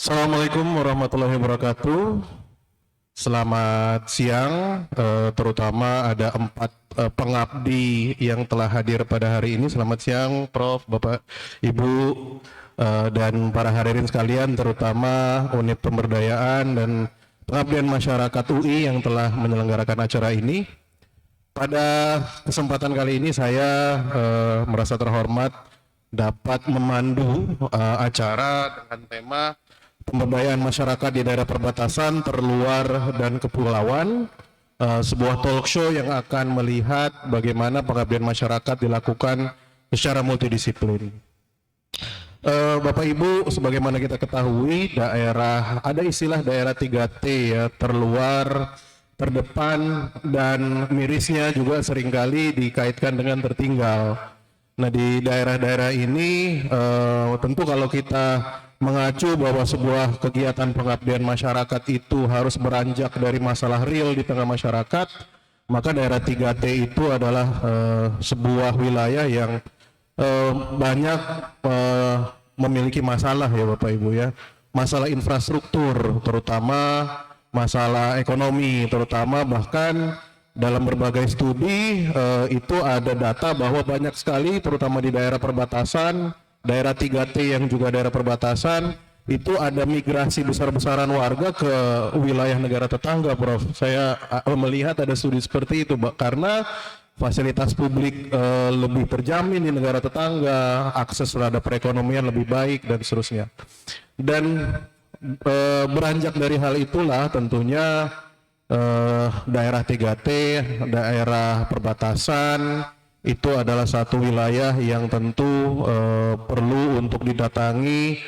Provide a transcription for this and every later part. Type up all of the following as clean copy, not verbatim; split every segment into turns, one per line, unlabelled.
Assalamualaikum warahmatullahi wabarakatuh. Selamat siang, terutama ada 4 pengabdi yang telah hadir pada hari ini. Selamat siang, Prof, Bapak, Ibu, dan para hadirin sekalian, terutama unit pemberdayaan dan pengabdian masyarakat UI yang telah menyelenggarakan acara ini. Pada kesempatan kali ini saya merasa terhormat dapat memandu acara dengan tema pemberdayaan masyarakat di daerah perbatasan, terluar, dan kepulauan, sebuah talk show yang akan melihat bagaimana pengabdian masyarakat dilakukan secara multidisiplin. Bapak Ibu, sebagaimana kita ketahui, ada istilah daerah 3T ya, terluar, terdepan, dan mirisnya juga seringkali dikaitkan dengan tertinggal. Nah, di daerah-daerah ini tentu kalau kita mengacu bahwa sebuah kegiatan pengabdian masyarakat itu harus beranjak dari masalah real di tengah masyarakat, maka daerah 3T itu adalah sebuah wilayah yang banyak memiliki masalah ya Bapak Ibu ya. Masalah infrastruktur, terutama masalah ekonomi, terutama bahkan dalam berbagai studi itu ada data bahwa banyak sekali terutama di daerah perbatasan, daerah 3T yang juga daerah perbatasan, itu ada migrasi besar-besaran warga ke wilayah negara tetangga, Prof. Saya melihat ada studi seperti itu, karena fasilitas publik lebih terjamin di negara tetangga, akses terhadap perekonomian lebih baik, dan seterusnya. Dan beranjak dari hal itulah tentunya daerah 3T, daerah perbatasan, itu adalah satu wilayah yang tentu perlu untuk didatangi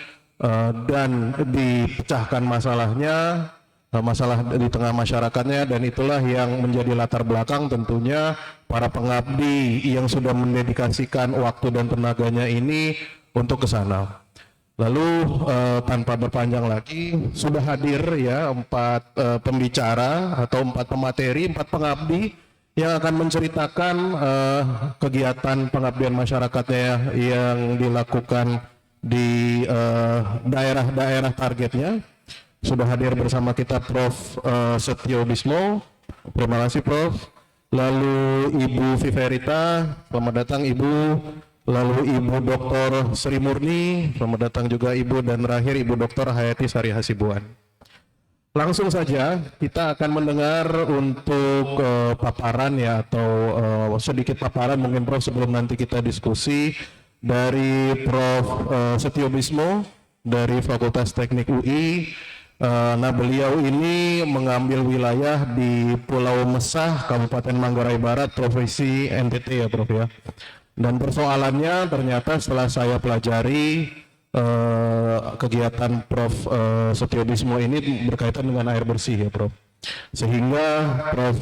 dan dipecahkan masalahnya, masalah di tengah masyarakatnya, dan itulah yang menjadi latar belakang tentunya para pengabdi yang sudah mendedikasikan waktu dan tenaganya ini untuk ke sana. Lalu tanpa berpanjang lagi, sudah hadir ya 4 pembicara atau 4 pemateri, 4 pengabdi yang akan menceritakan kegiatan pengabdian masyarakatnya yang dilakukan di daerah-daerah targetnya. Sudah hadir bersama kita Prof. Setio Bismo. Terima kasih Prof. Lalu Ibu Viverita, selamat datang Ibu. Lalu Ibu Dr. Sri Murni, selamat datang juga Ibu. Dan terakhir Ibu Dr. Hayati Sari Hasibuan. Langsung saja kita akan mendengar untuk paparan ya, atau sedikit paparan mungkin Prof sebelum nanti kita diskusi dari Prof. Setio Bismo dari Fakultas Teknik UI. Nah, beliau ini mengambil wilayah di Pulau Mesah, Kabupaten Manggarai Barat, Provinsi NTT ya Prof ya. Dan persoalannya ternyata setelah saya pelajari kegiatan Prof. Setio Bismo ini berkaitan dengan air bersih ya Prof. Sehingga Prof.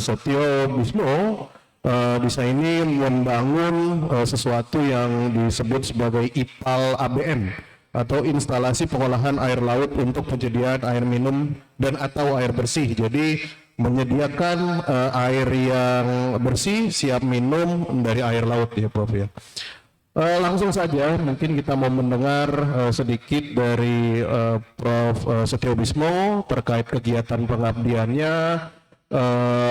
Setio Bismo bisa ini membangun sesuatu yang disebut sebagai IPAL ABM atau instalasi pengolahan air laut untuk penyediaan air minum dan atau air bersih. Jadi menyediakan air yang bersih siap minum dari air laut ya Prof ya. Langsung saja mungkin kita mau mendengar sedikit dari Prof. Setio Bismo terkait kegiatan pengabdiannya,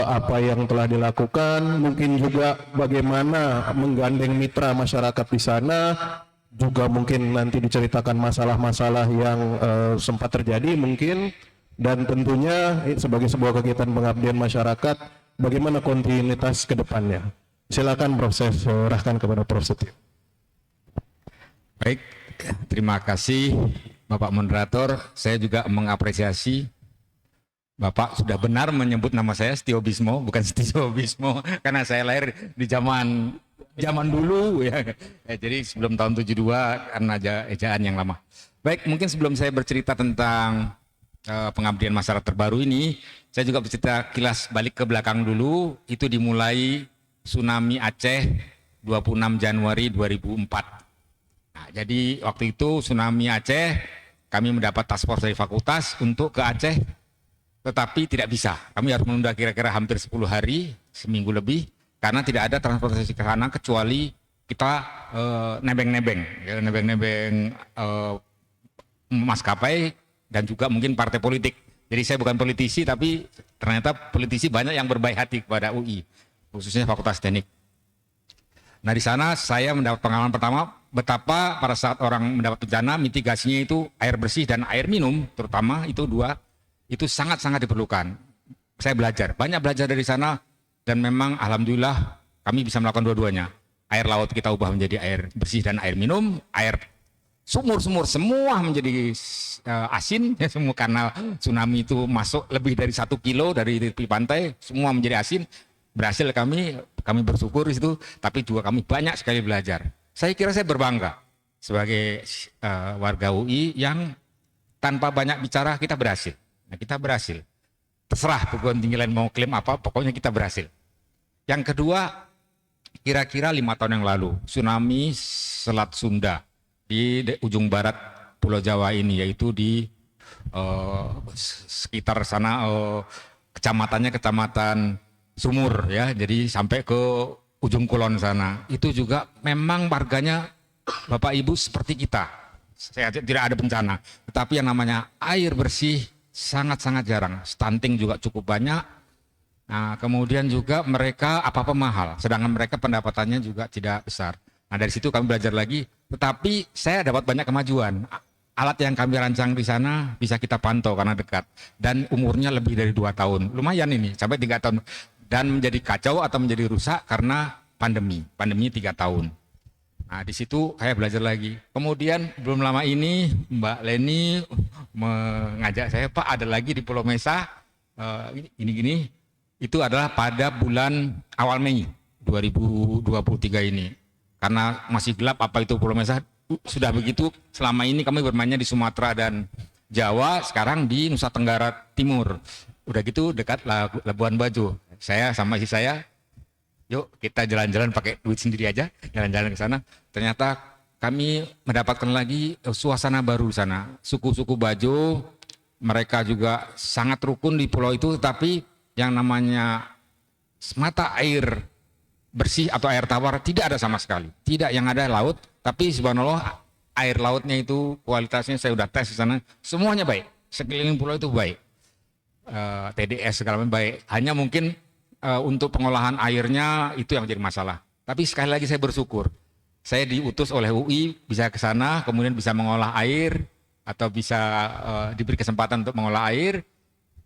apa yang telah dilakukan, mungkin juga bagaimana menggandeng mitra masyarakat di sana, juga mungkin nanti diceritakan masalah-masalah yang sempat terjadi mungkin, dan tentunya sebagai sebuah kegiatan pengabdian masyarakat, bagaimana kontinuitas ke depannya. Silakan Prof, saya serahkan kepada Prof. Setio.
Baik, terima kasih Bapak Moderator. Saya juga mengapresiasi Bapak sudah benar menyebut nama saya Setio Bismo, bukan Setio Bismo, karena saya lahir di zaman dulu ya. Jadi sebelum tahun 72 karena ejaan yang lama. Baik, mungkin sebelum saya bercerita tentang pengabdian masyarakat terbaru ini, saya juga bercerita kilas balik ke belakang dulu. Itu dimulai tsunami Aceh 26 Januari 2004. Nah, jadi waktu itu tsunami Aceh, kami mendapat task force dari fakultas untuk ke Aceh, tetapi tidak bisa. Kami harus menunda kira-kira hampir 10 hari, seminggu lebih, karena tidak ada transportasi ke sana kecuali kita nebeng-nebeng maskapai dan juga mungkin partai politik. Jadi saya bukan politisi, tapi ternyata politisi banyak yang berbaik hati kepada UI, khususnya Fakultas Teknik. Nah di sana saya mendapat pengalaman pertama betapa pada saat orang mendapat bencana mitigasinya itu air bersih dan air minum, terutama itu dua, itu sangat-sangat diperlukan. Saya banyak belajar dari sana, dan memang alhamdulillah kami bisa melakukan dua-duanya. Air laut kita ubah menjadi air bersih dan air minum, air sumur-sumur semua menjadi asin, ya, semua karena tsunami itu masuk lebih dari 1 kilo dari tepi pantai, semua menjadi asin. Berhasil kami bersyukur di situ, tapi juga kami banyak sekali belajar. Saya kira saya berbangga sebagai warga UI yang tanpa banyak bicara kita berhasil. Nah, kita berhasil. Terserah perguruan tinggi lain mau klaim apa, pokoknya kita berhasil. Yang kedua, kira-kira 5 tahun yang lalu, tsunami Selat Sunda di ujung barat Pulau Jawa ini, yaitu di sekitar sana, kecamatannya Kecamatan Sumur, ya, jadi sampai ke ujung kulon sana. Itu juga memang warganya Bapak Ibu seperti kita. Saya tidak ada bencana, tetapi yang namanya air bersih sangat-sangat jarang. Stunting juga cukup banyak. Nah, kemudian juga mereka apa-apa mahal, sedangkan mereka pendapatannya juga tidak besar. Nah, dari situ kami belajar lagi, tetapi saya dapat banyak kemajuan. Alat yang kami rancang di sana bisa kita pantau karena dekat, dan umurnya lebih dari 2 tahun. Lumayan ini, sampai 3 tahun. Dan menjadi kacau atau menjadi rusak karena pandemi 3 tahun. Nah di situ saya belajar lagi. Kemudian belum lama ini Mbak Leni mengajak saya, Pak ada lagi di Pulau Mesa, gini-gini. Itu adalah pada bulan awal Mei 2023 ini. Karena masih gelap apa itu Pulau Mesa, sudah begitu selama ini kami bermainnya di Sumatera dan Jawa, sekarang di Nusa Tenggara Timur. Udah gitu dekat Labuan Bajo. Saya sama istri saya, yuk kita jalan-jalan pakai duit sendiri aja, jalan-jalan ke sana. Ternyata kami mendapatkan lagi suasana baru di sana. Suku-suku Bajo, mereka juga sangat rukun di pulau itu, tapi yang namanya mata air bersih atau air tawar tidak ada sama sekali. Tidak, yang ada laut, tapi subhanallah air lautnya itu kualitasnya saya udah tes di sana, semuanya baik. Sekeliling pulau itu baik. TDS segala macam baik. Hanya mungkin untuk pengolahan airnya itu yang menjadi masalah. Tapi sekali lagi saya bersyukur. Saya diutus oleh UI bisa ke sana, kemudian bisa mengolah air atau bisa diberi kesempatan untuk mengolah air,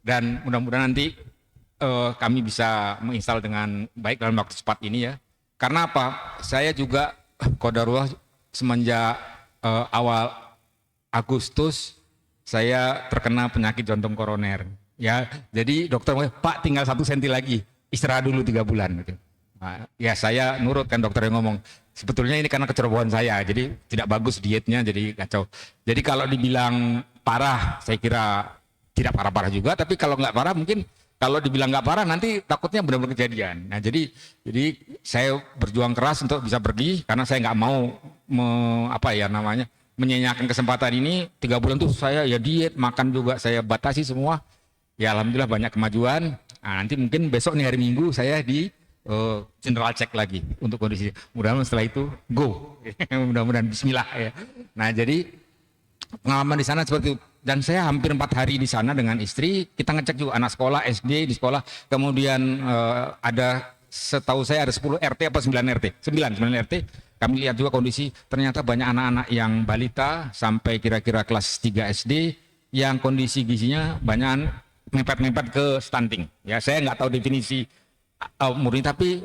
dan mudah-mudahan nanti kami bisa menginstal dengan baik dalam waktu cepat ini ya. Karena apa? Saya juga qadarullah semenjak awal Agustus saya terkena penyakit jantung koroner. Ya, jadi dokter bilang, Pak tinggal 1 senti lagi, istirahat dulu 3 bulan. Gitu. Nah, ya saya nurut kan dokter yang ngomong. Sebetulnya ini karena kecerobohan saya, jadi tidak bagus dietnya, jadi kacau. Jadi kalau dibilang parah, saya kira tidak parah-parah juga. Tapi kalau nggak parah, mungkin kalau dibilang nggak parah, nanti takutnya benar-benar kejadian. Nah, jadi saya berjuang keras untuk bisa pergi, karena saya nggak mau menyanyiakan kesempatan ini. 3 bulan tuh saya ya diet, makan juga saya batasi semua. Ya alhamdulillah banyak kemajuan. Nah, nanti mungkin besok nih hari Minggu saya di general check lagi untuk kondisi. Mudah-mudahan setelah itu go. Mudah-mudahan bismillah ya. Nah, jadi pengalaman di sana seperti itu. Dan saya hampir 4 hari di sana dengan istri. Kita ngecek juga anak sekolah SD di sekolah. Kemudian ada, setahu saya ada 10 RT apa 9 RT. 9 RT. Kami lihat juga kondisi, ternyata banyak anak-anak yang balita sampai kira-kira kelas 3 SD yang kondisi gizinya banyak mepet-mepet ke stunting. Ya, saya nggak tahu definisi murni, tapi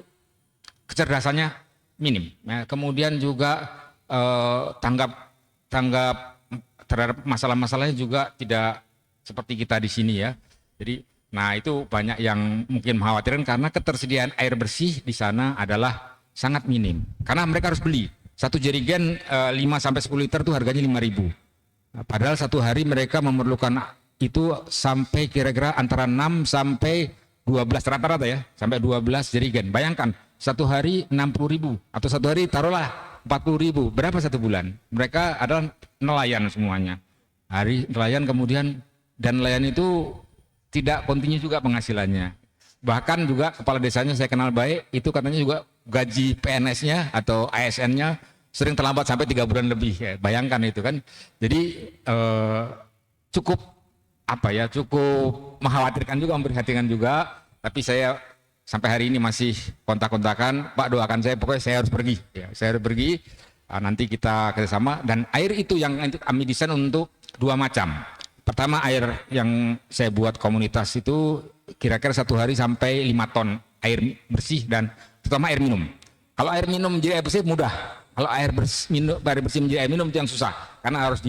kecerdasannya minim. Ya, kemudian juga tanggap terhadap masalah-masalahnya juga tidak seperti kita di sini ya. Jadi, nah itu banyak yang mungkin mengkhawatirkan karena ketersediaan air bersih di sana adalah sangat minim. Karena mereka harus beli. 1 jerigen 5-10 liter itu harganya 5.000. Nah, padahal 1 hari mereka memerlukan itu sampai kira-kira antara 6 sampai 12 rata-rata ya, sampai 12 jerigen. Bayangkan 1 hari 60.000 atau 1 hari taruhlah 40.000, berapa 1 bulan? Mereka adalah nelayan semuanya. Hari nelayan kemudian, dan nelayan itu tidak kontinu juga penghasilannya. Bahkan juga kepala desanya saya kenal baik, itu katanya juga gaji PNS-nya atau ASN-nya sering terlambat sampai 3 bulan lebih. Ya, bayangkan itu kan. Jadi cukup cukup mengkhawatirkan juga, memprihatinkan juga. Tapi saya sampai hari ini masih kontak-kontakan, Pak doakan saya, pokoknya saya harus pergi. Ya, saya harus pergi. Nanti kita kerjasama. Dan air itu yang kami desain untuk 2 macam. Pertama, air yang saya buat komunitas itu kira-kira 1 hari sampai 5 ton air bersih, dan terutama air minum. Kalau air minum menjadi air bersih mudah. Kalau air bersih menjadi air minum itu yang susah, karena harus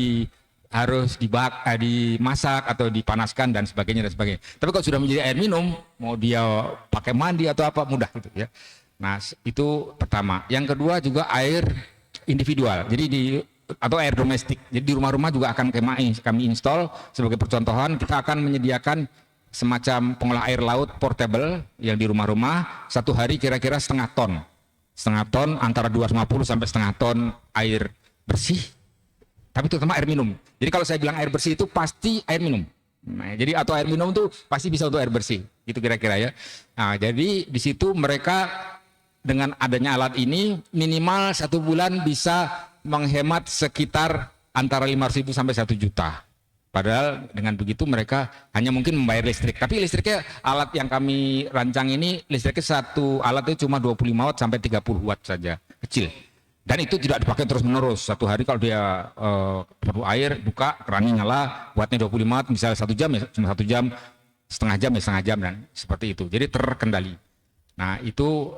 dimasak atau dipanaskan dan sebagainya. Tapi kalau sudah menjadi air minum, mau dia pakai mandi atau apa, mudah gitu ya. Nah, itu pertama. Yang kedua juga air individual. Jadi atau air domestik. Jadi di rumah-rumah juga akan kami install. Sebagai percontohan, kita akan menyediakan semacam pengolah air laut portable yang di rumah-rumah 1 hari kira-kira setengah ton, antara 250 sampai setengah ton air bersih, tapi terutama air minum. Jadi kalau saya bilang air bersih itu pasti air minum. Nah, jadi atau air minum itu pasti bisa untuk air bersih, gitu kira-kira ya. Nah, jadi di situ mereka dengan adanya alat ini minimal 1 bulan bisa menghemat sekitar antara 500.000 sampai 1 juta. Padahal dengan begitu mereka hanya mungkin membayar listrik. Tapi listriknya, alat yang kami rancang ini, listriknya satu alat itu cuma 25 watt sampai 30 watt saja, kecil. Dan itu tidak dipakai terus-menerus. 1 hari kalau dia perlu air, buka, kerannya nyala, wattnya 25 watt, misalnya 1 jam ya cuma 1 jam, setengah jam ya setengah jam, dan seperti itu. Jadi terkendali. Nah, itu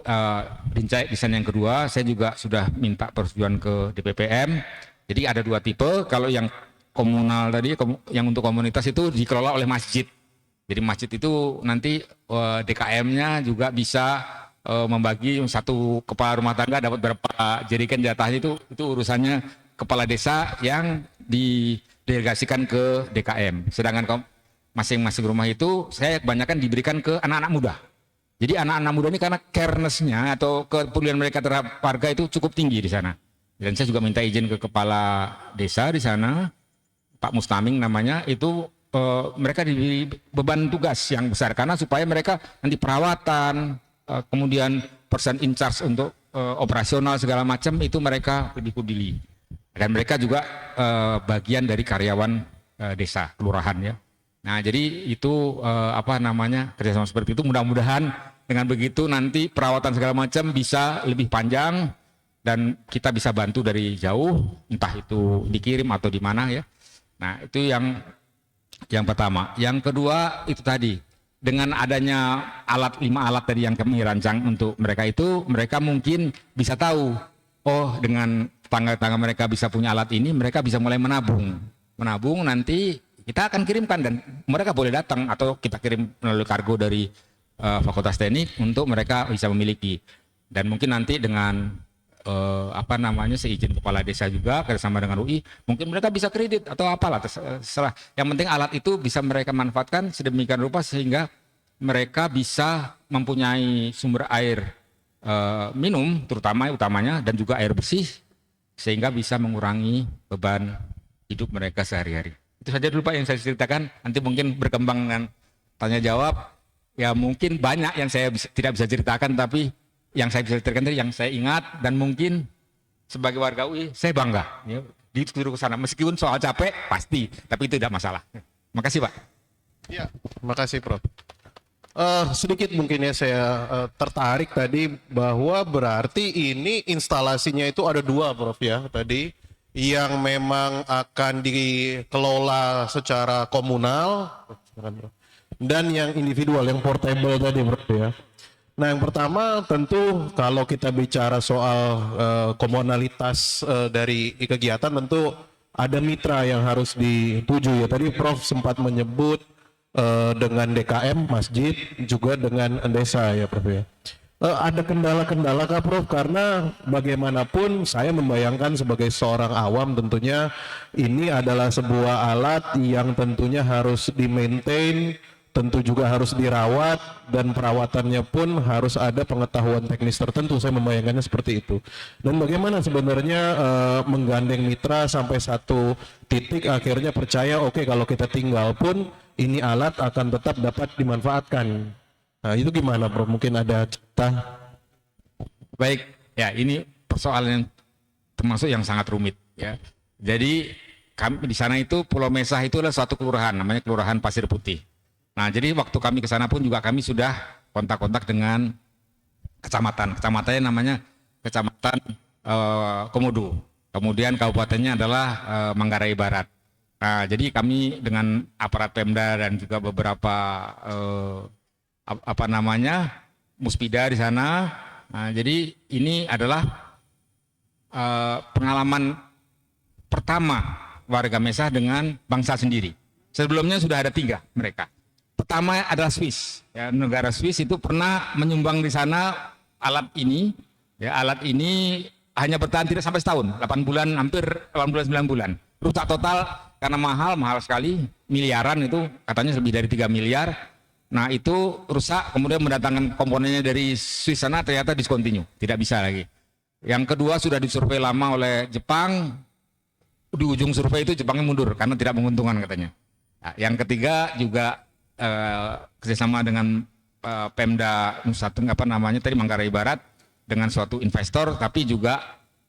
desain yang kedua. Saya juga sudah minta persetujuan ke DPPM. Jadi ada 2 tipe. Kalau yang komunal tadi, yang untuk komunitas itu dikelola oleh masjid. Jadi masjid itu nanti DKM-nya juga bisa membagi 1 kepala rumah tangga dapat berapa jerigen jatahnya, itu urusannya kepala desa yang didelegasikan ke DKM. Sedangkan masing-masing rumah itu saya kebanyakan diberikan ke anak-anak muda. Jadi anak-anak muda ini karena careness-nya atau kepedulian mereka terhadap warga itu cukup tinggi di sana. Dan saya juga minta izin ke kepala desa di sana, Pak Mustaming namanya, itu mereka diberi beban tugas yang besar, karena supaya mereka nanti perawatan, kemudian person in charge untuk operasional segala macam itu mereka lebih peduli. Dan mereka juga bagian dari karyawan desa, kelurahan ya. Nah, jadi itu kerjasama seperti itu. Mudah-mudahan dengan begitu nanti perawatan segala macam bisa lebih panjang dan kita bisa bantu dari jauh, entah itu dikirim atau di mana ya. Nah, itu yang pertama. Yang kedua itu tadi, dengan adanya 5 alat tadi yang kami rancang untuk mereka itu, mereka mungkin bisa tahu, oh dengan tangga-tangga mereka bisa punya alat ini, mereka bisa mulai menabung. Menabung nanti kita akan kirimkan dan mereka boleh datang atau kita kirim melalui kargo dari Fakultas Teknik untuk mereka bisa memiliki. Dan mungkin nanti dengan seizin kepala desa juga kerjasama dengan UI, mungkin mereka bisa kredit atau apalah terserah. Yang penting alat itu bisa mereka manfaatkan sedemikian rupa sehingga mereka bisa mempunyai sumber air minum utamanya dan juga air bersih, sehingga bisa mengurangi beban hidup mereka sehari-hari. Itu saja dulu Pak yang saya ceritakan. Nanti mungkin berkembang dengan tanya jawab. Ya mungkin banyak yang saya tidak bisa ceritakan, tapi yang saya bisa ceritakan tadi yang saya ingat, dan mungkin sebagai warga UI saya bangga ya, disuruh ke sana. Meskipun soal capek pasti, tapi itu tidak masalah. Makasih Pak.
Ya, makasih Prof. Sedikit mungkin ya saya tertarik tadi bahwa berarti ini instalasinya itu ada 2 Prof ya tadi, yang memang akan dikelola secara komunal dan yang individual, yang portable tadi Prof ya. Nah, yang pertama tentu kalau kita bicara soal komunalitas dari kegiatan, tentu ada mitra yang harus dituju ya. Tadi Prof sempat menyebut dengan DKM, masjid, juga dengan desa ya Prof ya. Ada kendala-kendala kah Prof? Karena bagaimanapun saya membayangkan sebagai seorang awam, tentunya ini adalah sebuah alat yang tentunya harus di-maintain, tentu juga harus dirawat, dan perawatannya pun harus ada pengetahuan teknis tertentu. Saya membayangkannya seperti itu. Dan bagaimana sebenarnya menggandeng mitra sampai 1 titik akhirnya percaya, oke, kalau kita tinggal pun ini alat akan tetap dapat dimanfaatkan. Nah, itu gimana Prof? Mungkin ada cerita?
Baik, ya ini persoalan yang termasuk yang sangat rumit ya. Jadi kami di sana itu Pulau Mesah itu adalah suatu kelurahan namanya Kelurahan Pasir Putih. Nah, jadi waktu kami ke sana pun juga kami sudah kontak-kontak dengan kecamatan. Kecamatannya namanya Kecamatan Komodo. Kemudian kabupatennya adalah Manggarai Barat. Nah, jadi kami dengan aparat Pemda dan juga beberapa Muspida di sana. Nah, jadi ini adalah pengalaman pertama warga Mesah dengan bangsa sendiri. Sebelumnya sudah ada 3 mereka. Pertama adalah Swiss. Ya, negara Swiss itu pernah menyumbang di sana alat ini. Ya, alat ini hanya bertahan tidak sampai setahun, 8 bulan, hampir 8 bulan, 9 bulan. Rusak total karena mahal sekali, miliaran itu, katanya lebih dari 3 miliar. Nah itu rusak, kemudian mendatangkan komponennya dari Swiss sana ternyata discontinue, tidak bisa lagi. Yang kedua sudah disurvei lama oleh Jepang, di ujung survei itu Jepangnya mundur karena tidak menguntungkan katanya. Nah, yang ketiga juga kerjasama dengan Pemda Manggarai Barat dengan suatu investor, tapi juga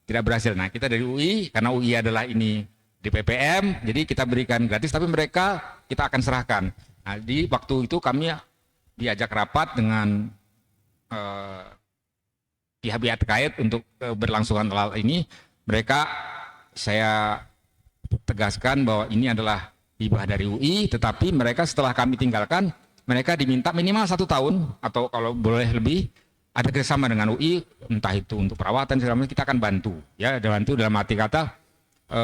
tidak berhasil. Nah kita dari UI, karena UI adalah ini di PPM, jadi kita berikan gratis, tapi mereka kita akan serahkan. Nah di waktu itu kami diajak rapat dengan pihak-pihak terkait untuk berlangsungan hal ini. Mereka, saya tegaskan bahwa ini adalah hibah dari UI, tetapi mereka setelah kami tinggalkan, mereka diminta minimal 1 tahun atau kalau boleh lebih ada kerjasama dengan UI, entah itu untuk perawatan segala macam, kita akan bantu. Ya, bantu dalam arti kata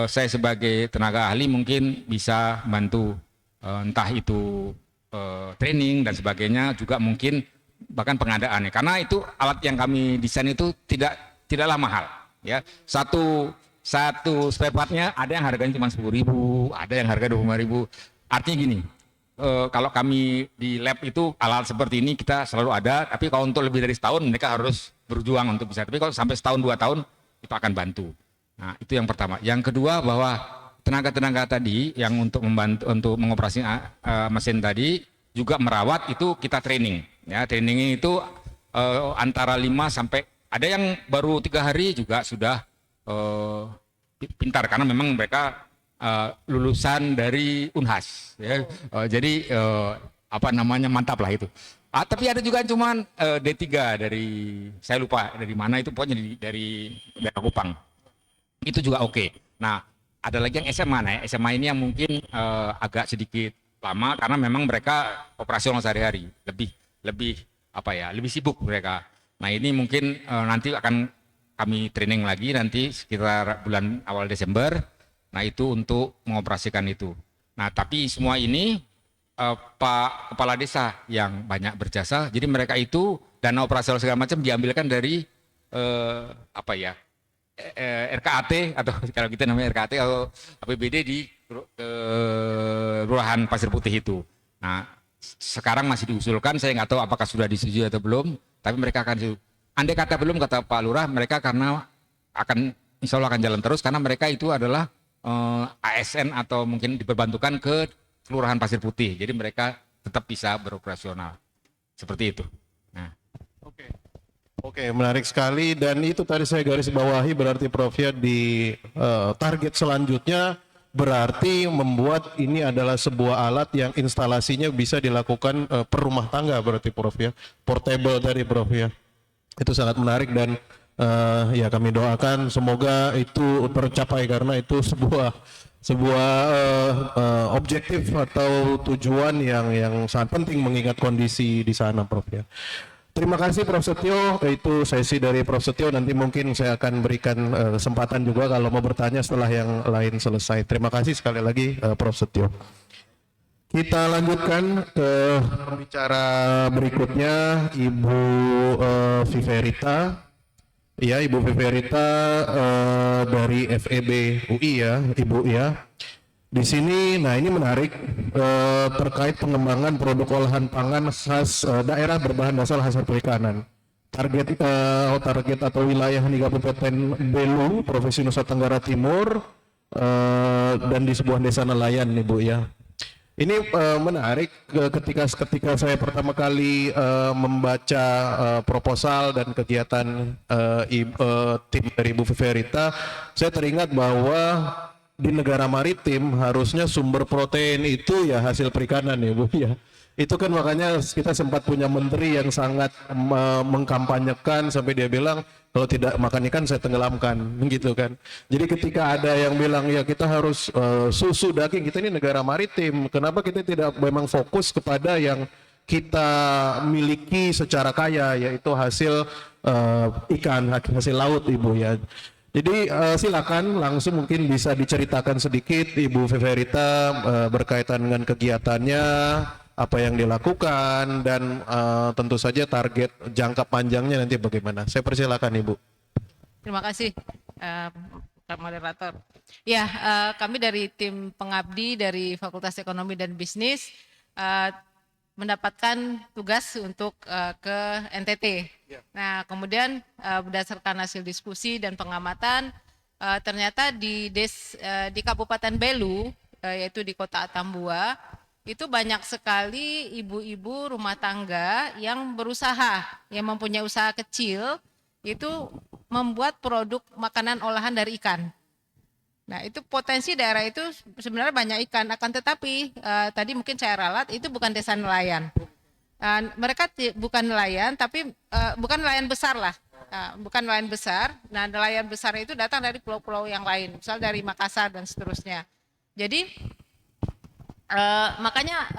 saya sebagai tenaga ahli mungkin bisa bantu entah itu training dan sebagainya, juga mungkin bahkan pengadaannya. Karena itu alat yang kami desain itu tidaklah mahal. Ya, satu spare partnya ada yang harganya cuma 10.000, ada yang harga 25.000. Artinya gini, kalau kami di lab itu alat seperti ini kita selalu ada, tapi kalau untuk lebih dari setahun mereka harus berjuang untuk bisa. Tapi kalau sampai setahun 2 tahun kita akan bantu. Nah itu yang pertama. Yang kedua bahwa tenaga-tenaga tadi yang untuk membantu untuk mengoperasi mesin tadi juga merawat itu kita training. Ya, trainingnya itu antara 5 sampai ada yang baru 3 hari juga sudah pintar karena memang mereka lulusan dari Unhas. Ya. Jadi mantap lah itu. Tapi ada juga cuman D3 dari saya lupa dari mana itu, pokoknya dari daerah Kupang. Itu juga oke. Nah ada lagi yang SMA. Nah SMA ini yang mungkin agak sedikit lama karena memang mereka operasional sehari-hari, lebih sibuk mereka. Nah ini mungkin nanti akan kami training lagi nanti sekitar bulan awal Desember. Nah itu untuk mengoperasikan itu. Nah tapi semua ini Pak Kepala Desa yang banyak berjasa. Jadi mereka itu dana operasional segala macam diambilkan dari RKAT atau kalau kita namanya RKAT atau APBD di Kelurahan Pasir Putih itu. Nah sekarang masih diusulkan, saya nggak tahu apakah sudah disetujui atau belum, tapi mereka akan, andai kata belum kata Pak Lurah, mereka karena insya Allah akan jalan terus karena mereka itu adalah ASN atau mungkin diperbantukan ke Kelurahan Pasir Putih, jadi mereka tetap bisa beroperasional seperti itu. Nah.
Oke, menarik sekali, dan itu tadi saya garis bawahi berarti Prof ya di target selanjutnya berarti membuat ini adalah sebuah alat yang instalasinya bisa dilakukan per rumah tangga berarti Prof ya, portable tadi Prof ya. Itu sangat menarik dan ya kami doakan semoga itu tercapai karena itu sebuah objektif atau tujuan yang sangat penting mengingat kondisi di sana Prof ya. Terima kasih Prof Setio, itu sesi dari Prof Setio, nanti mungkin saya akan berikan kesempatan juga kalau mau bertanya setelah yang lain selesai. Terima kasih sekali lagi Prof Setio. Kita lanjutkan ke pembicara berikutnya, Ibu Viverita. Ya, Ibu Viverita dari FEB UI ya, Ibu ya. Di sini, nah ini menarik terkait pengembangan produk olahan pangan khas daerah berbahan dasar hasil perikanan. Target atau wilayah di Kabupaten Belu, Provinsi Nusa Tenggara Timur, dan di sebuah desa nelayan nih Bu ya. Ini menarik ketika saya pertama kali membaca proposal dan kegiatan tim dari Bu Verita, saya teringat bahwa di negara maritim harusnya sumber protein itu ya hasil perikanan ya Bu ya. Itu kan makanya kita sempat punya menteri yang sangat mengkampanyekan sampai dia bilang kalau tidak makan ikan saya tenggelamkan gitu kan. Jadi ketika ada yang bilang ya kita harus susu daging, kita ini negara maritim, kenapa kita tidak memang fokus kepada yang kita miliki secara kaya yaitu hasil ikan, hasil laut Ibu ya. Jadi silakan langsung mungkin bisa diceritakan sedikit Ibu Verita berkaitan dengan kegiatannya, apa yang dilakukan dan tentu saja target jangka panjangnya nanti bagaimana. Saya persilakan Ibu.
Terima kasih, Pak Moderator. Ya, kami dari tim pengabdi dari Fakultas Ekonomi dan Bisnis mendapatkan tugas untuk ke NTT. Nah, kemudian berdasarkan hasil diskusi dan pengamatan, ternyata di Kabupaten Belu, yaitu di Kota Atambua, itu banyak sekali ibu-ibu rumah tangga yang berusaha, yang mempunyai usaha kecil, itu membuat produk makanan olahan dari ikan. Nah, itu potensi daerah itu sebenarnya banyak ikan, akan tetapi tadi mungkin saya ralat, itu bukan desa nelayan. Mereka bukan nelayan, tapi bukan nelayan besar lah. Bukan nelayan besar. Nah, nelayan besar itu datang dari pulau-pulau yang lain, misal dari Makassar dan seterusnya. Jadi makanya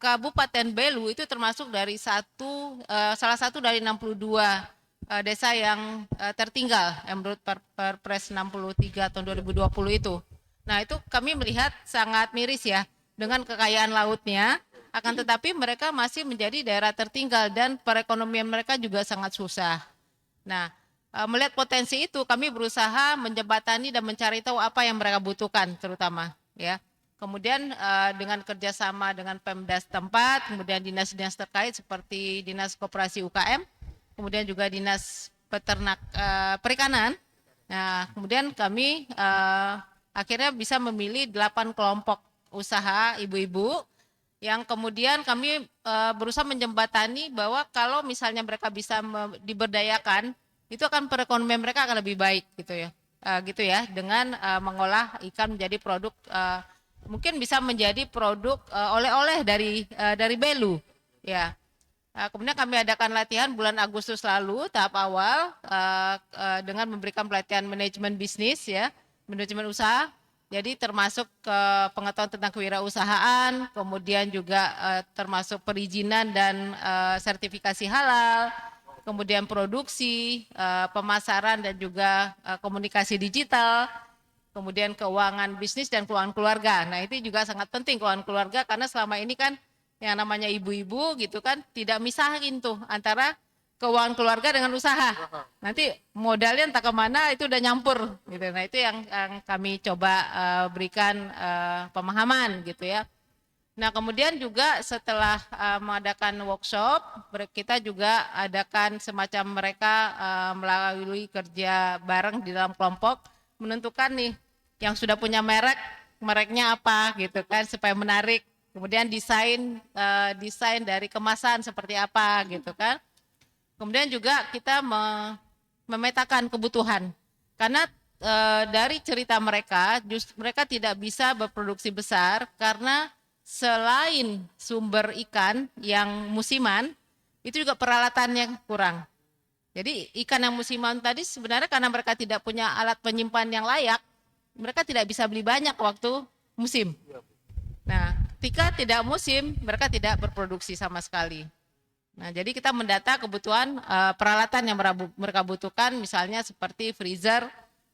Kabupaten Belu itu termasuk dari salah satu dari 62 desa yang tertinggal yang menurut Perpres 63 tahun 2020 itu. Nah, itu kami melihat sangat miris ya dengan kekayaan lautnya, akan tetapi mereka masih menjadi daerah tertinggal dan perekonomian mereka juga sangat susah. Nah, melihat potensi itu kami berusaha menjembatani dan mencari tahu apa yang mereka butuhkan terutama ya. Kemudian dengan kerjasama dengan Pemda setempat, kemudian dinas-dinas terkait seperti Dinas Koperasi UKM, kemudian juga Dinas Perikanan. Nah, kemudian kami akhirnya bisa memilih 8 kelompok usaha ibu-ibu yang kemudian kami berusaha menjembatani bahwa kalau misalnya mereka bisa diberdayakan, itu akan perekonomian mereka akan lebih baik gitu ya, dengan mengolah ikan menjadi produk mungkin bisa menjadi produk oleh-oleh dari Belu ya. Kemudian kami adakan latihan bulan Agustus lalu tahap awal dengan memberikan pelatihan manajemen bisnis ya, manajemen usaha. Jadi termasuk pengetahuan tentang kewirausahaan, kemudian juga termasuk perizinan dan sertifikasi halal, kemudian produksi, pemasaran dan juga komunikasi digital. Kemudian keuangan bisnis dan keuangan keluarga. Nah, itu juga sangat penting keuangan keluarga karena selama ini kan yang namanya ibu-ibu gitu kan tidak misahin tuh antara keuangan keluarga dengan usaha. Nanti modalnya entah kemana itu udah nyampur gitu. Nah, itu yang kami coba berikan pemahaman gitu ya. Nah, kemudian juga setelah mengadakan workshop, kita juga adakan semacam mereka melalui kerja bareng di dalam kelompok menentukan nih yang sudah punya mereknya apa gitu kan supaya menarik. Kemudian desain dari kemasan seperti apa gitu kan. Kemudian juga kita memetakan kebutuhan karena dari cerita mereka, mereka tidak bisa berproduksi besar karena selain sumber ikan yang musiman, itu juga peralatannya kurang. Jadi ikan yang musiman tadi sebenarnya karena mereka tidak punya alat penyimpan yang layak, mereka tidak bisa beli banyak waktu musim. Nah, ketika tidak musim, mereka tidak berproduksi sama sekali. Nah, jadi kita mendata kebutuhan peralatan yang mereka butuhkan, misalnya seperti freezer,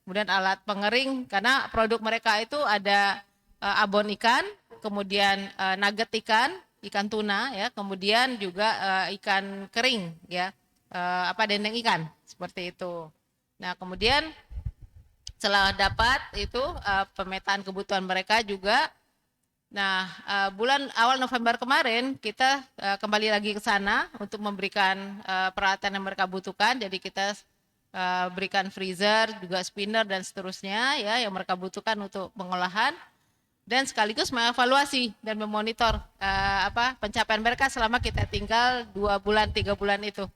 kemudian alat pengering, karena produk mereka itu ada abon ikan, kemudian nugget ikan tuna, ya, kemudian juga ikan kering, ya, dendeng ikan, seperti itu. Nah, kemudian setelah dapat itu pemetaan kebutuhan mereka juga. Nah, bulan awal November kemarin kita kembali lagi ke sana untuk memberikan peralatan yang mereka butuhkan. Jadi kita berikan freezer, juga spinner dan seterusnya ya yang mereka butuhkan untuk pengolahan. dan sekaligus mengevaluasi dan memonitor pencapaian mereka selama kita tinggal 2 bulan 3 bulan itu.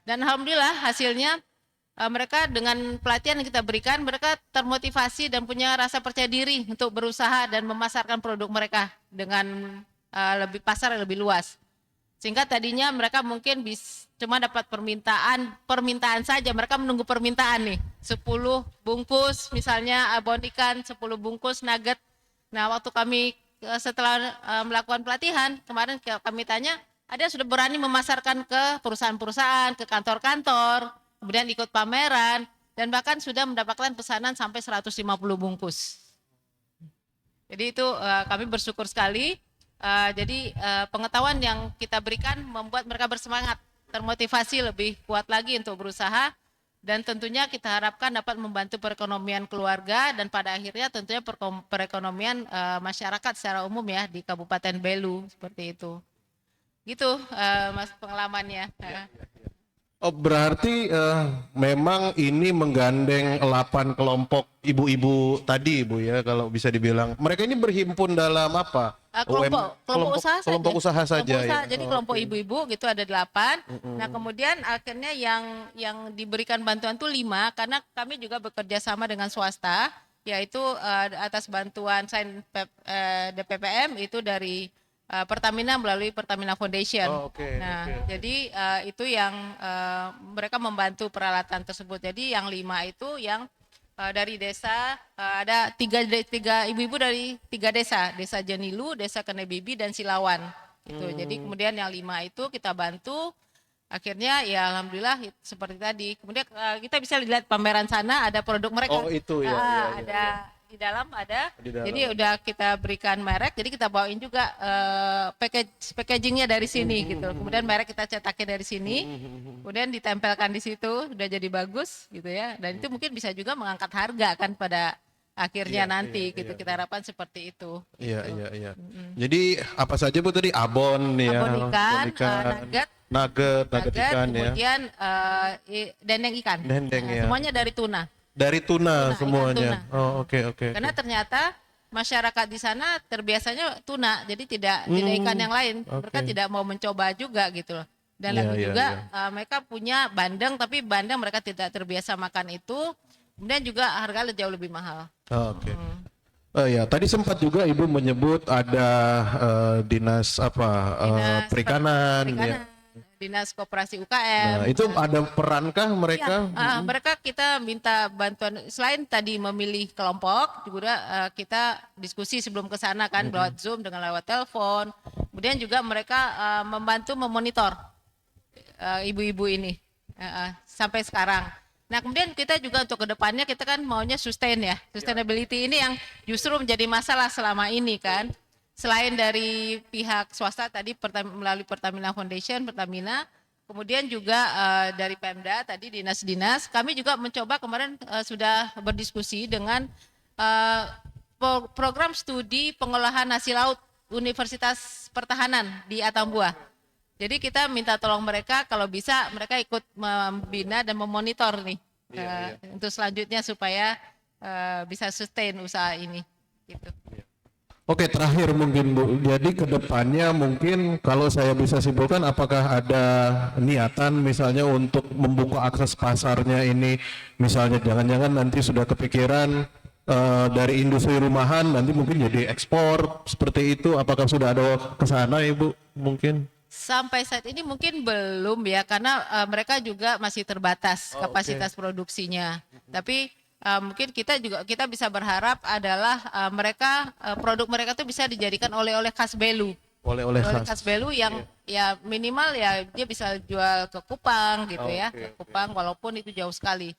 Dan alhamdulillah hasilnya mereka dengan pelatihan yang kita berikan, mereka termotivasi dan punya rasa percaya diri untuk berusaha dan memasarkan produk mereka dengan pasar yang lebih luas. Sehingga tadinya mereka mungkin cuma dapat permintaan saja, mereka menunggu permintaan nih, 10 bungkus misalnya abon ikan, 10 bungkus nugget. Nah waktu kami setelah melakukan pelatihan, kemarin kami tanya, ada yang sudah berani memasarkan ke perusahaan-perusahaan, ke kantor-kantor, kemudian ikut pameran, dan bahkan sudah mendapatkan pesanan sampai 150 bungkus. Jadi itu kami bersyukur sekali. Jadi pengetahuan yang kita berikan membuat mereka bersemangat, termotivasi lebih kuat lagi untuk berusaha, dan tentunya kita harapkan dapat membantu perekonomian keluarga dan pada akhirnya tentunya perekonomian masyarakat secara umum ya di Kabupaten Belu, seperti itu. Gitu Mas pengalamannya.
Oh, berarti memang ini menggandeng 8 kelompok ibu-ibu tadi, Bu ya, kalau bisa dibilang. Mereka ini berhimpun dalam apa?
Kelompok usaha saja.
Kelompok usaha saja.
Kelompok usaha,
Ya?
jadi kelompok ibu-ibu gitu ada 8. Nah kemudian akhirnya yang diberikan bantuan itu 5 karena kami juga bekerja sama dengan swasta, yaitu atas bantuan DPPM itu dari Pertamina melalui Pertamina Foundation. Jadi itu yang mereka membantu peralatan tersebut. Jadi yang 5 itu yang dari desa, ada tiga ibu-ibu dari 3 desa, Desa Jenilu, Desa Kenebibi, dan Silawan. Gitu. Jadi kemudian yang 5 itu kita bantu. Akhirnya ya alhamdulillah seperti tadi. Kemudian kita bisa lihat pameran sana ada produk mereka.
Oh itu ya.
Ada. Di dalam ada, jadi udah kita berikan merek, jadi kita bawain juga packagingnya dari sini gitu. Kemudian merek kita cetakin dari sini, kemudian ditempelkan di situ, udah jadi bagus gitu ya. Dan itu mungkin bisa juga mengangkat harga kan pada akhirnya nanti gitu. Kita harapkan seperti itu.
Iya. Jadi apa saja Bu tadi? Abon
ikan, nugget
ikan ya.
Kemudian dendeng ikan.
Ya.
Semuanya dari tuna.
Dari tuna semuanya.
Tuna.
Oh oke.
Karena ternyata masyarakat di sana terbiasanya tuna, jadi tidak ikan yang lain. Mereka tidak mau mencoba juga gitu loh. Dan lagi juga mereka punya bandeng, tapi bandeng mereka tidak terbiasa makan itu. Kemudian juga harga jauh lebih mahal.
Oke. Ya tadi sempat juga Ibu menyebut ada dinas perikanan. Ya.
Dinas Koperasi UKM.
Nah, itu ada perankah mereka?
Iya, mereka kita minta bantuan selain tadi memilih kelompok, juga kita diskusi sebelum ke sana kan lewat Zoom dengan lewat telepon. Kemudian juga mereka membantu memonitor ibu-ibu ini sampai sekarang. Nah, kemudian kita juga untuk kedepannya kita kan maunya sustain ya. Sustainability ini yang justru menjadi masalah selama ini kan. Selain dari pihak swasta tadi melalui Pertamina Foundation, Pertamina, kemudian juga dari Pemda tadi dinas-dinas, kami juga mencoba kemarin sudah berdiskusi dengan program studi pengolahan hasil laut Universitas Pertahanan di Atambua. Jadi kita minta tolong mereka kalau bisa mereka ikut membina dan memonitor nih untuk selanjutnya supaya bisa sustain usaha ini. Gitu.
Oke, terakhir mungkin Bu, jadi kedepannya mungkin kalau saya bisa simpulkan apakah ada niatan misalnya untuk membuka akses pasarnya ini, misalnya jangan-jangan nanti sudah kepikiran dari industri rumahan nanti mungkin jadi ekspor seperti itu, apakah sudah ada ke sana Ibu mungkin?
Sampai saat ini mungkin belum ya karena mereka juga masih terbatas kapasitas produksinya. Tapi mungkin kita bisa berharap adalah produk mereka tuh bisa dijadikan oleh-oleh khas Belu. Oleh-oleh khas Belu yang ya minimal ya dia bisa jual ke Kupang gitu ke Kupang walaupun itu jauh sekali.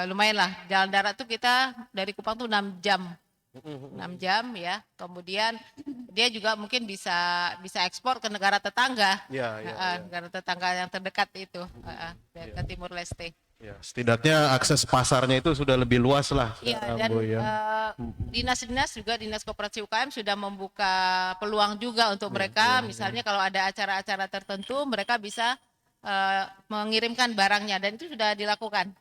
Lumayan lah, jalan darat tuh kita dari Kupang tuh 6 jam. 6 jam ya. Kemudian dia juga mungkin bisa ekspor ke negara tetangga. Negara tetangga yang terdekat itu ke Timur Leste.
Ya, setidaknya akses pasarnya itu sudah lebih luas lah.
Iya, dan dinas-dinas juga Dinas Koperasi UKM sudah membuka peluang juga untuk mereka. Misalnya kalau ada acara-acara tertentu, mereka bisa mengirimkan barangnya dan itu sudah dilakukan.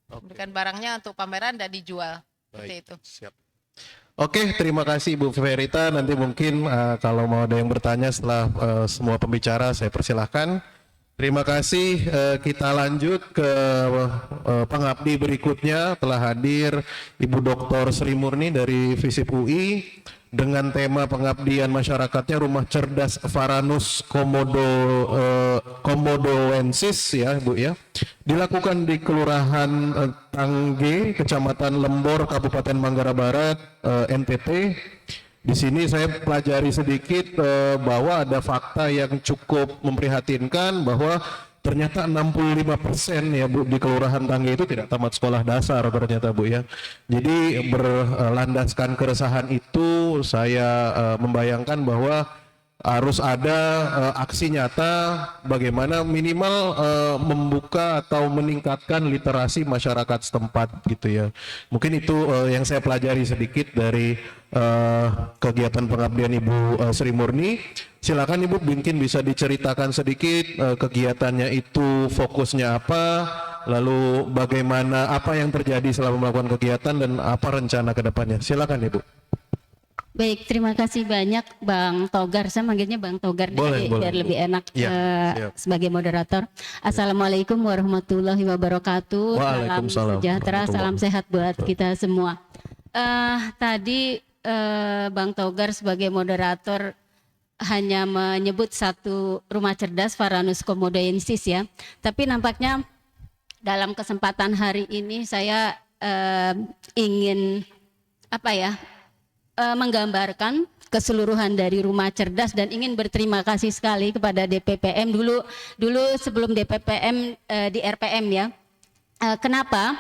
Memberikan barangnya untuk pameran dan dijual. Seperti itu.
Siap. Oke, terima kasih Ibu Verita. Nanti mungkin kalau mau ada yang bertanya setelah semua pembicara, saya persilahkan. Terima kasih. Kita lanjut ke pengabdi berikutnya. Telah hadir Ibu Dr. Sri Murni dari FISIP UI dengan tema pengabdian masyarakatnya Rumah Cerdas Varanus Komodoensis ya Bu ya. Dilakukan di Kelurahan Tangge, Kecamatan Lembor, Kabupaten Manggarai Barat, NTT. Di sini saya pelajari sedikit bahwa ada fakta yang cukup memprihatinkan bahwa ternyata 65% ya Bu di Kelurahan Tangge itu tidak tamat sekolah dasar ternyata Bu ya. Jadi berlandaskan keresahan itu saya membayangkan bahwa harus ada aksi nyata bagaimana minimal membuka atau meningkatkan literasi masyarakat setempat gitu ya. Mungkin itu yang saya pelajari sedikit dari kegiatan pengabdian Ibu Sri Murni. Silakan Ibu mungkin bisa diceritakan sedikit kegiatannya itu fokusnya apa, lalu bagaimana apa yang terjadi selama melakukan kegiatan dan apa rencana ke depannya. Silakan Ibu.
Baik, terima kasih banyak Bang Togar. Saya manggilnya Bang Togar
Boleh.
biar lebih enak
Ya, siap.
sebagai moderator. Assalamualaikum warahmatullahi wabarakatuh. Salam
Waalaikumsalam
sejahtera, salam sehat buat kita semua. Tadi Bang Togar sebagai moderator hanya menyebut satu rumah cerdas Varanus Komodoensis ya. Tapi nampaknya dalam kesempatan hari ini saya ingin menggambarkan keseluruhan dari rumah cerdas dan ingin berterima kasih sekali kepada DPPM dulu sebelum DPPM di RPM ya. Kenapa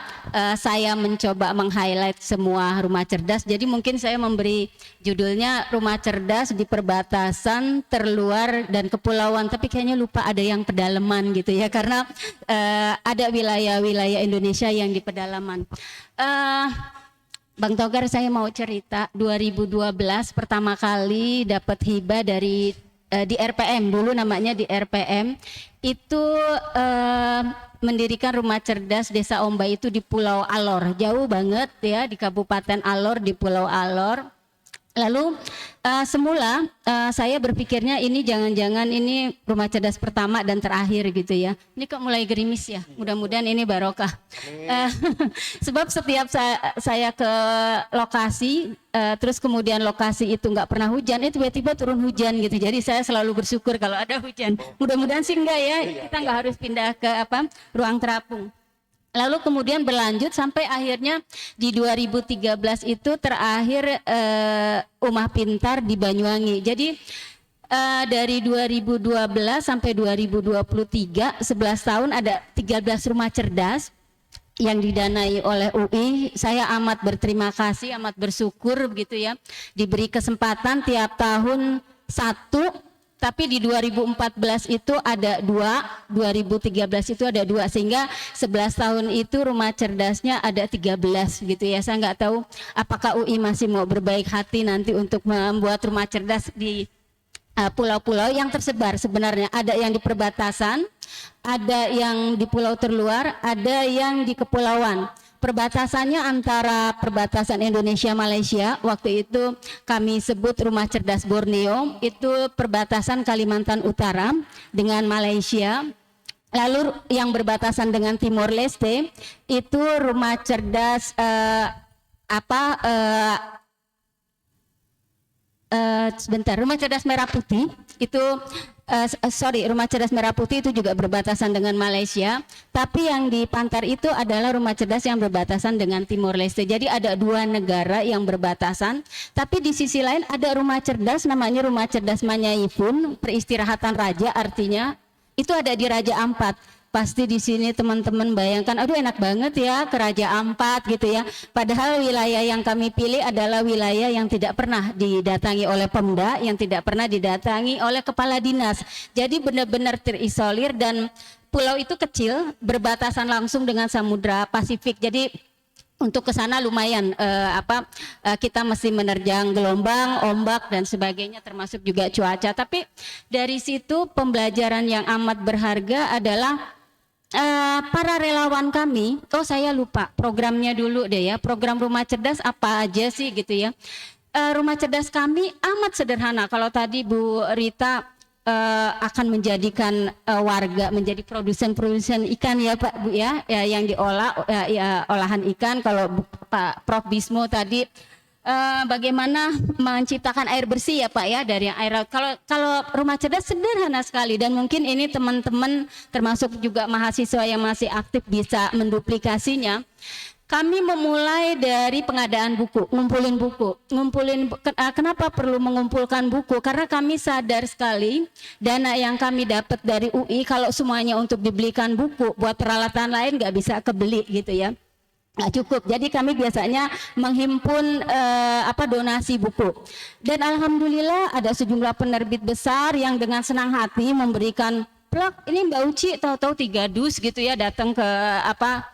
saya mencoba meng-highlight semua rumah cerdas? Jadi mungkin saya memberi judulnya rumah cerdas di perbatasan, terluar dan kepulauan. Tapi kayaknya lupa ada yang pedalaman gitu ya, karena ada wilayah-wilayah Indonesia yang di pedalaman. Bang Togar, saya mau cerita 2012 pertama kali dapat hibah dari di RPM, dulu namanya di RPM itu mendirikan rumah cerdas Desa Omba itu di Pulau Alor, jauh banget ya, di Kabupaten Alor, di Pulau Alor. Lalu semula saya berpikirnya ini jangan-jangan ini rumah cerdas pertama dan terakhir gitu ya. Ini kok mulai gerimis ya, mudah-mudahan ini barokah. Sebab setiap saya ke lokasi, terus kemudian lokasi itu nggak pernah hujan, tiba-tiba turun hujan gitu. Jadi saya selalu bersyukur kalau ada hujan. Mudah-mudahan sih enggak ya, kita nggak harus pindah ke ruang terapung. Lalu kemudian berlanjut sampai akhirnya di 2013 itu terakhir Rumah Pintar di Banyuwangi. Jadi dari 2012 sampai 2023, 11 tahun ada 13 rumah cerdas yang didanai oleh UI. Saya amat berterima kasih, amat bersyukur begitu ya. Diberi kesempatan tiap tahun satu. Tapi di 2014 itu ada 2, 2013 itu ada 2, sehingga 11 tahun itu rumah cerdasnya ada 13 gitu ya. Saya nggak tahu apakah UI masih mau berbaik hati nanti untuk membuat rumah cerdas di pulau-pulau yang tersebar. Sebenarnya ada yang di perbatasan, ada yang di pulau terluar, ada yang di kepulauan. Perbatasannya antara perbatasan Indonesia Malaysia, waktu itu kami sebut rumah cerdas Borneo, itu perbatasan Kalimantan Utara dengan Malaysia. Lalu yang berbatasan dengan Timor Leste itu rumah cerdas rumah cerdas Merah Putih itu rumah cerdas Merah Putih itu juga berbatasan dengan Malaysia, tapi yang di Pantar itu adalah rumah cerdas yang berbatasan dengan Timor Leste. Jadi ada 2 negara yang berbatasan, tapi di sisi lain ada rumah cerdas namanya rumah cerdas Manyaifun, peristirahatan raja artinya, itu ada di Raja Ampat. Pasti di sini teman-teman bayangkan, aduh enak banget ya ke Raja Ampat gitu ya. Padahal wilayah yang kami pilih adalah wilayah yang tidak pernah didatangi oleh Pemda, yang tidak pernah didatangi oleh kepala dinas. Jadi benar-benar terisolir dan pulau itu kecil, berbatasan langsung dengan Samudra Pasifik. Jadi untuk ke sana lumayan kita mesti menerjang gelombang, ombak dan sebagainya, termasuk juga cuaca. Tapi dari situ pembelajaran yang amat berharga adalah para relawan kami, saya lupa programnya dulu deh ya, program Rumah Cerdas apa aja sih gitu ya. Rumah Cerdas kami amat sederhana. Kalau tadi Bu Rita akan menjadikan warga menjadi produsen ikan ya Pak Bu ya, yang diolah ya, olahan ikan. Kalau Pak Prof Bismo tadi bagaimana menciptakan air bersih ya Pak ya dari air laut. Kalau Rumah Cerdas sederhana sekali, dan mungkin ini teman-teman termasuk juga mahasiswa yang masih aktif bisa menduplikasinya. Kami memulai dari pengadaan buku, ngumpulin buku. Kenapa perlu mengumpulkan buku? Karena kami sadar sekali dana yang kami dapat dari UI kalau semuanya untuk dibelikan buku, buat peralatan lain nggak bisa kebeli gitu ya. Nggak cukup. Jadi kami biasanya menghimpun donasi buku. Dan alhamdulillah ada sejumlah penerbit besar yang dengan senang hati memberikan plak, ini Mbak Uci tahu-tahu 3 dus gitu ya, datang ke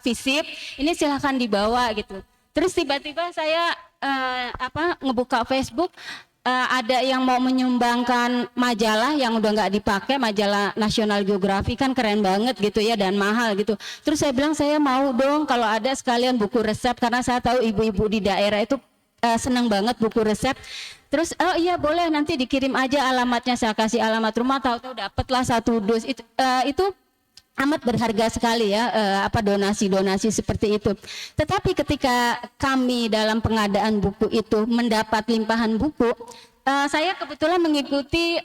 visip, ini silahkan dibawa gitu. Terus tiba-tiba saya ngebuka Facebook, ada yang mau menyumbangkan majalah yang udah nggak dipakai, majalah National Geographic, kan keren banget gitu ya dan mahal gitu. Terus saya bilang saya mau dong kalau ada sekalian buku resep, karena saya tahu ibu-ibu di daerah itu senang banget buku resep. Terus iya boleh, nanti dikirim aja alamatnya, saya kasih alamat rumah, tahu-tahu dapatlah 1 dus. Itu amat berharga sekali ya, donasi-donasi seperti itu. Tetapi ketika kami dalam pengadaan buku itu mendapat limpahan buku, saya kebetulan mengikuti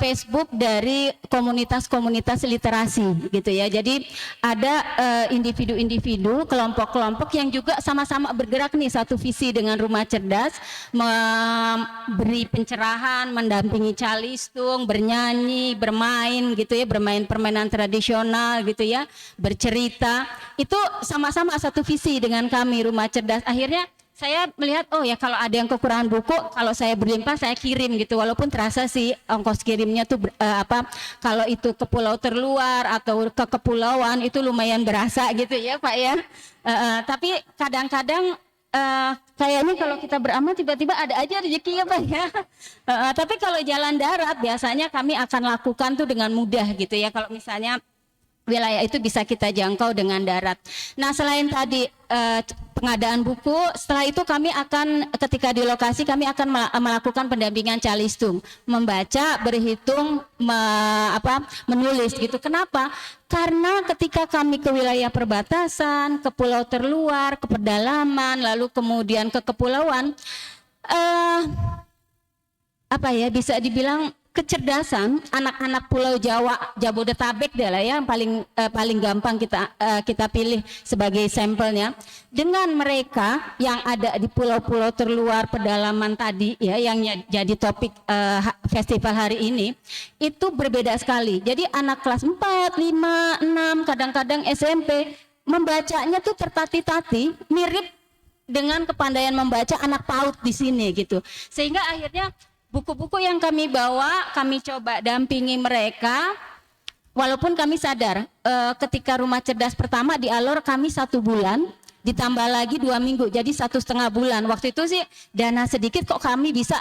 Facebook dari komunitas-komunitas literasi gitu ya. Jadi ada individu-individu, kelompok-kelompok yang juga sama-sama bergerak nih satu visi dengan Rumah Cerdas, memberi pencerahan, mendampingi calistung, bernyanyi, bermain gitu ya, bermain permainan tradisional gitu ya, bercerita. Itu sama-sama satu visi dengan kami Rumah Cerdas. Akhirnya saya melihat, oh ya kalau ada yang kekurangan buku, kalau saya berlimpah saya kirim gitu, walaupun terasa sih ongkos kirimnya tuh kalau itu ke pulau terluar atau ke kepulauan itu lumayan berasa gitu ya Pak ya. Tapi kadang-kadang kayaknya kalau kita beramal tiba-tiba ada aja rezeki ya Pak ya. Tapi kalau jalan darat biasanya kami akan lakukan tuh dengan mudah gitu ya, kalau misalnya wilayah itu bisa kita jangkau dengan darat. Nah selain tadi pengadaan buku, setelah itu kami akan ketika di lokasi kami akan melakukan pendampingan calistung, membaca, berhitung, menulis gitu. Kenapa? Karena ketika kami ke wilayah perbatasan, ke pulau terluar, ke pedalaman, lalu kemudian ke kepulauan, bisa dibilang kecerdasan anak-anak Pulau Jawa, Jabodetabek deh lah ya, yang paling gampang kita pilih sebagai sampelnya. Dengan mereka yang ada di pulau-pulau terluar pedalaman tadi ya, yang jadi topik festival hari ini, itu berbeda sekali. Jadi anak kelas 4, 5, 6, kadang-kadang SMP membacanya tuh tertati-tati, mirip dengan kepandaian membaca anak PAUD di sini gitu. Sehingga akhirnya buku-buku yang kami bawa, kami coba dampingi mereka, walaupun kami sadar ketika Rumah Cerdas pertama di Alor kami 1 bulan, ditambah lagi 2 minggu, jadi 1,5 bulan. Waktu itu sih dana sedikit kok kami bisa,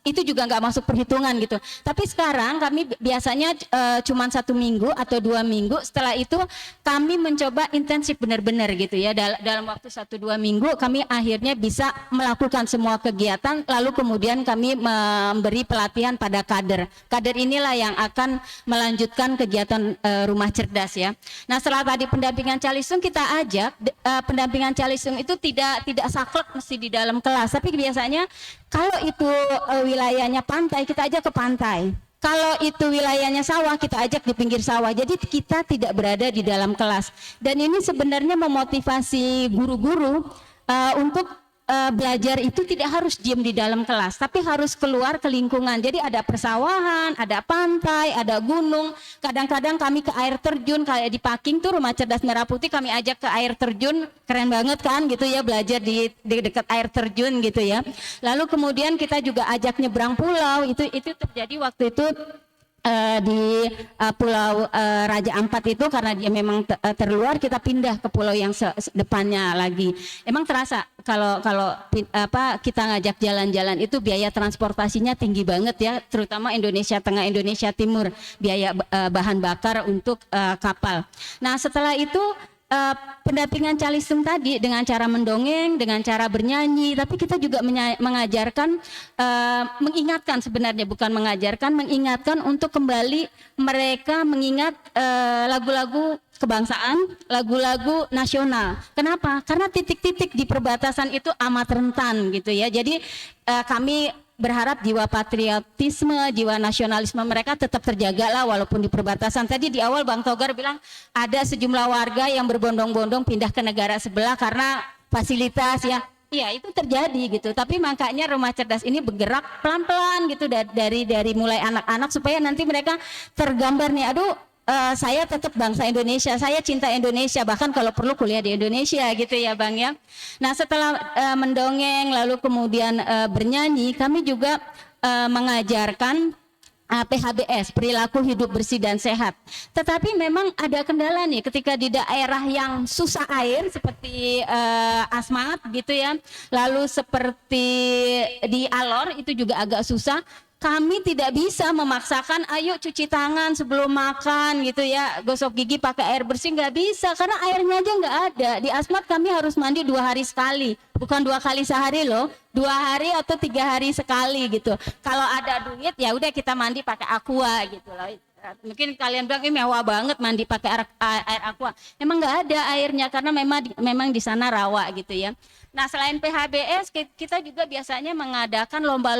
itu juga nggak masuk perhitungan gitu. Tapi sekarang kami biasanya cuma 1 minggu atau 2 minggu, setelah itu kami mencoba intensif benar-benar gitu ya. Dalam waktu 1-2 minggu kami akhirnya bisa melakukan semua kegiatan, lalu kemudian kami memberi pelatihan pada kader. Kader inilah yang akan melanjutkan kegiatan Rumah Cerdas ya. Nah setelah tadi pendampingan calistung kita ajak, pendampingan calistung itu tidak saklek mesti di dalam kelas, tapi biasanya kalau itu wilayahnya pantai, kita ajak ke pantai. Kalau itu wilayahnya sawah, kita ajak di pinggir sawah. Jadi kita tidak berada di dalam kelas. Dan ini sebenarnya memotivasi guru-guru untuk belajar itu tidak harus diam di dalam kelas, tapi harus keluar ke lingkungan. Jadi ada persawahan, ada pantai, ada gunung. Kadang-kadang kami ke air terjun, kayak di Paking tuh Rumah Cerdas Merah Putih kami ajak ke air terjun, keren banget kan gitu ya, belajar di dekat air terjun gitu ya. Lalu kemudian kita juga ajak nyebrang pulau, itu terjadi waktu itu di Pulau Raja Ampat itu, karena dia memang terluar, kita pindah ke pulau yang depannya lagi. Emang terasa kita ngajak jalan-jalan itu biaya transportasinya tinggi banget ya, terutama Indonesia Tengah, Indonesia Timur, biaya bahan bakar untuk kapal. Nah setelah itu pendampingan calistung tadi dengan cara mendongeng, dengan cara bernyanyi, tapi kita juga mengajarkan, mengingatkan sebenarnya, bukan mengajarkan, mengingatkan untuk kembali mereka mengingat lagu-lagu kebangsaan, lagu-lagu nasional. Kenapa? Karena titik-titik di perbatasan itu amat rentan gitu ya. Jadi kami berharap jiwa patriotisme, jiwa nasionalisme mereka tetap terjaga lah walaupun di perbatasan. Tadi di awal Bang Togar bilang ada sejumlah warga yang berbondong-bondong pindah ke negara sebelah karena fasilitas ya. Iya itu terjadi gitu. Tapi makanya Rumah Cerdas ini bergerak pelan-pelan gitu dari mulai anak-anak supaya nanti mereka tergambar nih. Aduh, saya tetap bangsa Indonesia, saya cinta Indonesia, bahkan kalau perlu kuliah di Indonesia gitu ya Bang ya. Nah setelah mendongeng lalu kemudian bernyanyi, kami juga mengajarkan PHBS, perilaku hidup bersih dan sehat. Tetapi memang ada kendala nih ketika di daerah yang susah air seperti Asmat gitu ya, lalu seperti di Alor itu juga agak susah. Kami tidak bisa memaksakan ayo cuci tangan sebelum makan gitu ya, gosok gigi pakai air bersih, nggak bisa karena airnya aja nggak ada. Di Asmat kami harus mandi 2 hari sekali, bukan 2 kali sehari loh, 2 hari atau 3 hari sekali gitu. Kalau ada duit ya udah kita mandi pakai aqua gitu loh. Mungkin kalian bilang ini mewah banget mandi pakai air aqua. Emang nggak ada airnya karena memang di sana rawa gitu ya. Nah selain PHBS kita juga biasanya mengadakan lomba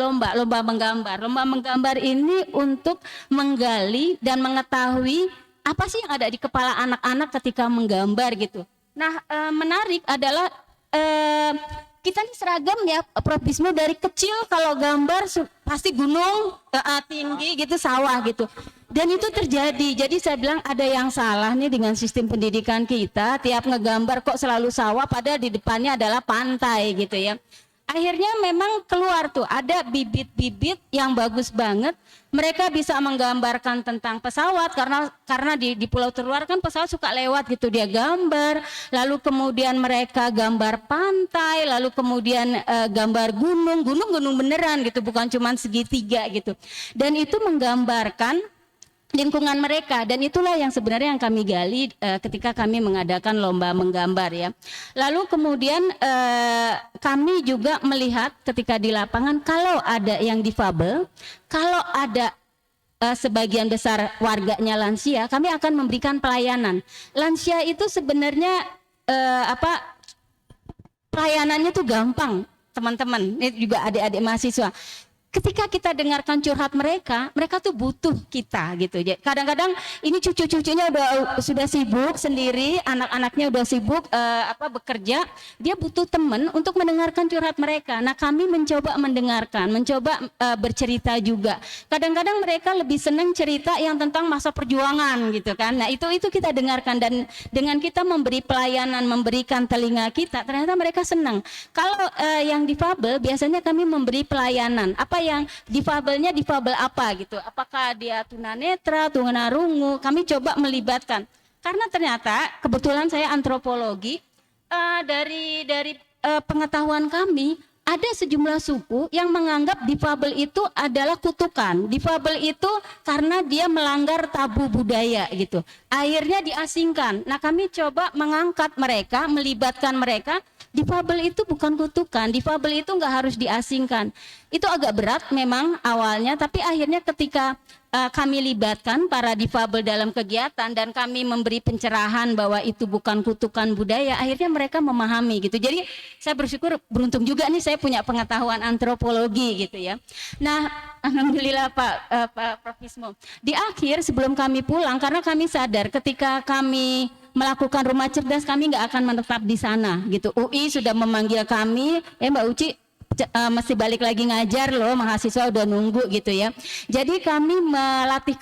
menggambar. Lomba menggambar ini untuk menggali dan mengetahui apa sih yang ada di kepala anak-anak ketika menggambar gitu. Nah menarik adalah kita ini seragam ya Prof Bismo, dari kecil kalau gambar pasti gunung tinggi gitu, sawah gitu. Dan itu terjadi. Jadi saya bilang ada yang salah nih dengan sistem pendidikan kita. Tiap ngegambar kok selalu sawah padahal di depannya adalah pantai gitu ya. Akhirnya memang keluar tuh ada bibit-bibit yang bagus banget. Mereka bisa menggambarkan tentang pesawat karena di pulau terluar kan pesawat suka lewat gitu, dia gambar. Lalu kemudian mereka gambar pantai, lalu kemudian gambar gunung beneran gitu, bukan cuma segitiga gitu. Dan itu menggambarkan lingkungan mereka, dan itulah yang sebenarnya yang kami gali ketika kami mengadakan lomba menggambar ya. Lalu kemudian kami juga melihat ketika di lapangan kalau ada yang difabel, kalau ada sebagian besar warganya lansia, kami akan memberikan pelayanan. Lansia itu sebenarnya pelayanannya tuh gampang teman-teman, ini juga adik-adik mahasiswa. Ketika kita dengarkan curhat mereka tuh butuh kita gitu. Kadang-kadang ini cucu-cucunya sudah sibuk sendiri, anak-anaknya udah sibuk bekerja, dia butuh teman untuk mendengarkan curhat mereka. Nah kami mencoba mendengarkan, mencoba bercerita juga. Kadang-kadang mereka lebih senang cerita yang tentang masa perjuangan gitu kan. Nah itu kita dengarkan, dan dengan kita memberi pelayanan, memberikan telinga kita, ternyata mereka senang. Kalau yang difabel biasanya kami memberi pelayanan. Apa yang difabelnya, difabel apa gitu, apakah dia tunanetra, tunarungu, kami coba melibatkan. Karena ternyata kebetulan saya antropologi, dari pengetahuan kami ada sejumlah suku yang menganggap difabel itu adalah kutukan. Difabel itu karena dia melanggar tabu budaya gitu, akhirnya diasingkan. Nah kami coba mengangkat mereka, melibatkan mereka. Difabel itu bukan kutukan, difabel itu nggak harus diasingkan. Itu agak berat memang awalnya, tapi akhirnya ketika kami libatkan para difabel dalam kegiatan dan kami memberi pencerahan bahwa itu bukan kutukan budaya, akhirnya mereka memahami gitu. Jadi saya bersyukur, beruntung juga nih saya punya pengetahuan antropologi gitu ya. Nah alhamdulillah Pak Prof Bismo. Di akhir sebelum kami pulang, karena kami sadar ketika kami melakukan Rumah Cerdas kami nggak akan menetap di sana gitu. UI sudah memanggil kami, Mbak Uci mesti balik lagi ngajar loh, mahasiswa udah nunggu gitu ya. Jadi kami melatih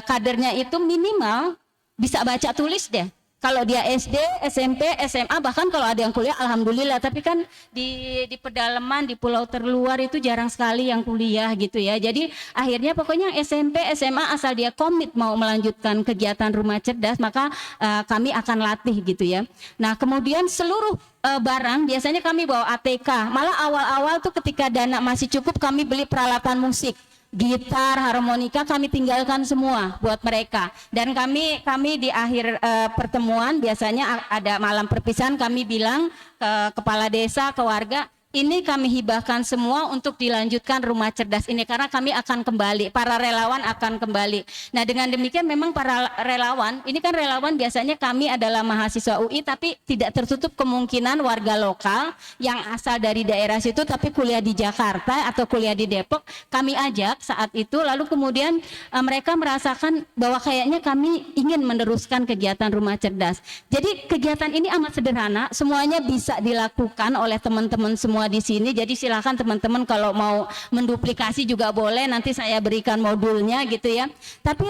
kadernya itu minimal bisa baca tulis deh. Kalau dia SD, SMP, SMA, bahkan kalau ada yang kuliah, alhamdulillah. Tapi kan di pedalaman, di pulau terluar itu jarang sekali yang kuliah gitu ya. Jadi akhirnya pokoknya SMP, SMA asal dia komit mau melanjutkan kegiatan rumah cerdas, maka kami akan latih gitu ya. Nah kemudian seluruh barang biasanya kami bawa ATK. Malah awal-awal tuh ketika dana masih cukup kami beli peralatan musik. Gitar, harmonika kami tinggalkan semua buat mereka. Dan kami di akhir pertemuan biasanya ada malam perpisahan, kami bilang ke kepala desa, ke warga, ini kami hibahkan semua untuk dilanjutkan rumah cerdas ini karena kami akan kembali, para relawan akan kembali. Nah dengan demikian memang para relawan, ini kan relawan biasanya kami adalah mahasiswa UI tapi tidak tertutup kemungkinan warga lokal yang asal dari daerah situ tapi kuliah di Jakarta atau kuliah di Depok, kami ajak saat itu lalu kemudian mereka merasakan bahwa kayaknya kami ingin meneruskan kegiatan rumah cerdas. Jadi kegiatan ini amat sederhana, semuanya bisa dilakukan oleh teman-teman semua di sini. Jadi silakan teman-teman kalau mau menduplikasi juga boleh, nanti saya berikan modulnya gitu ya. Tapi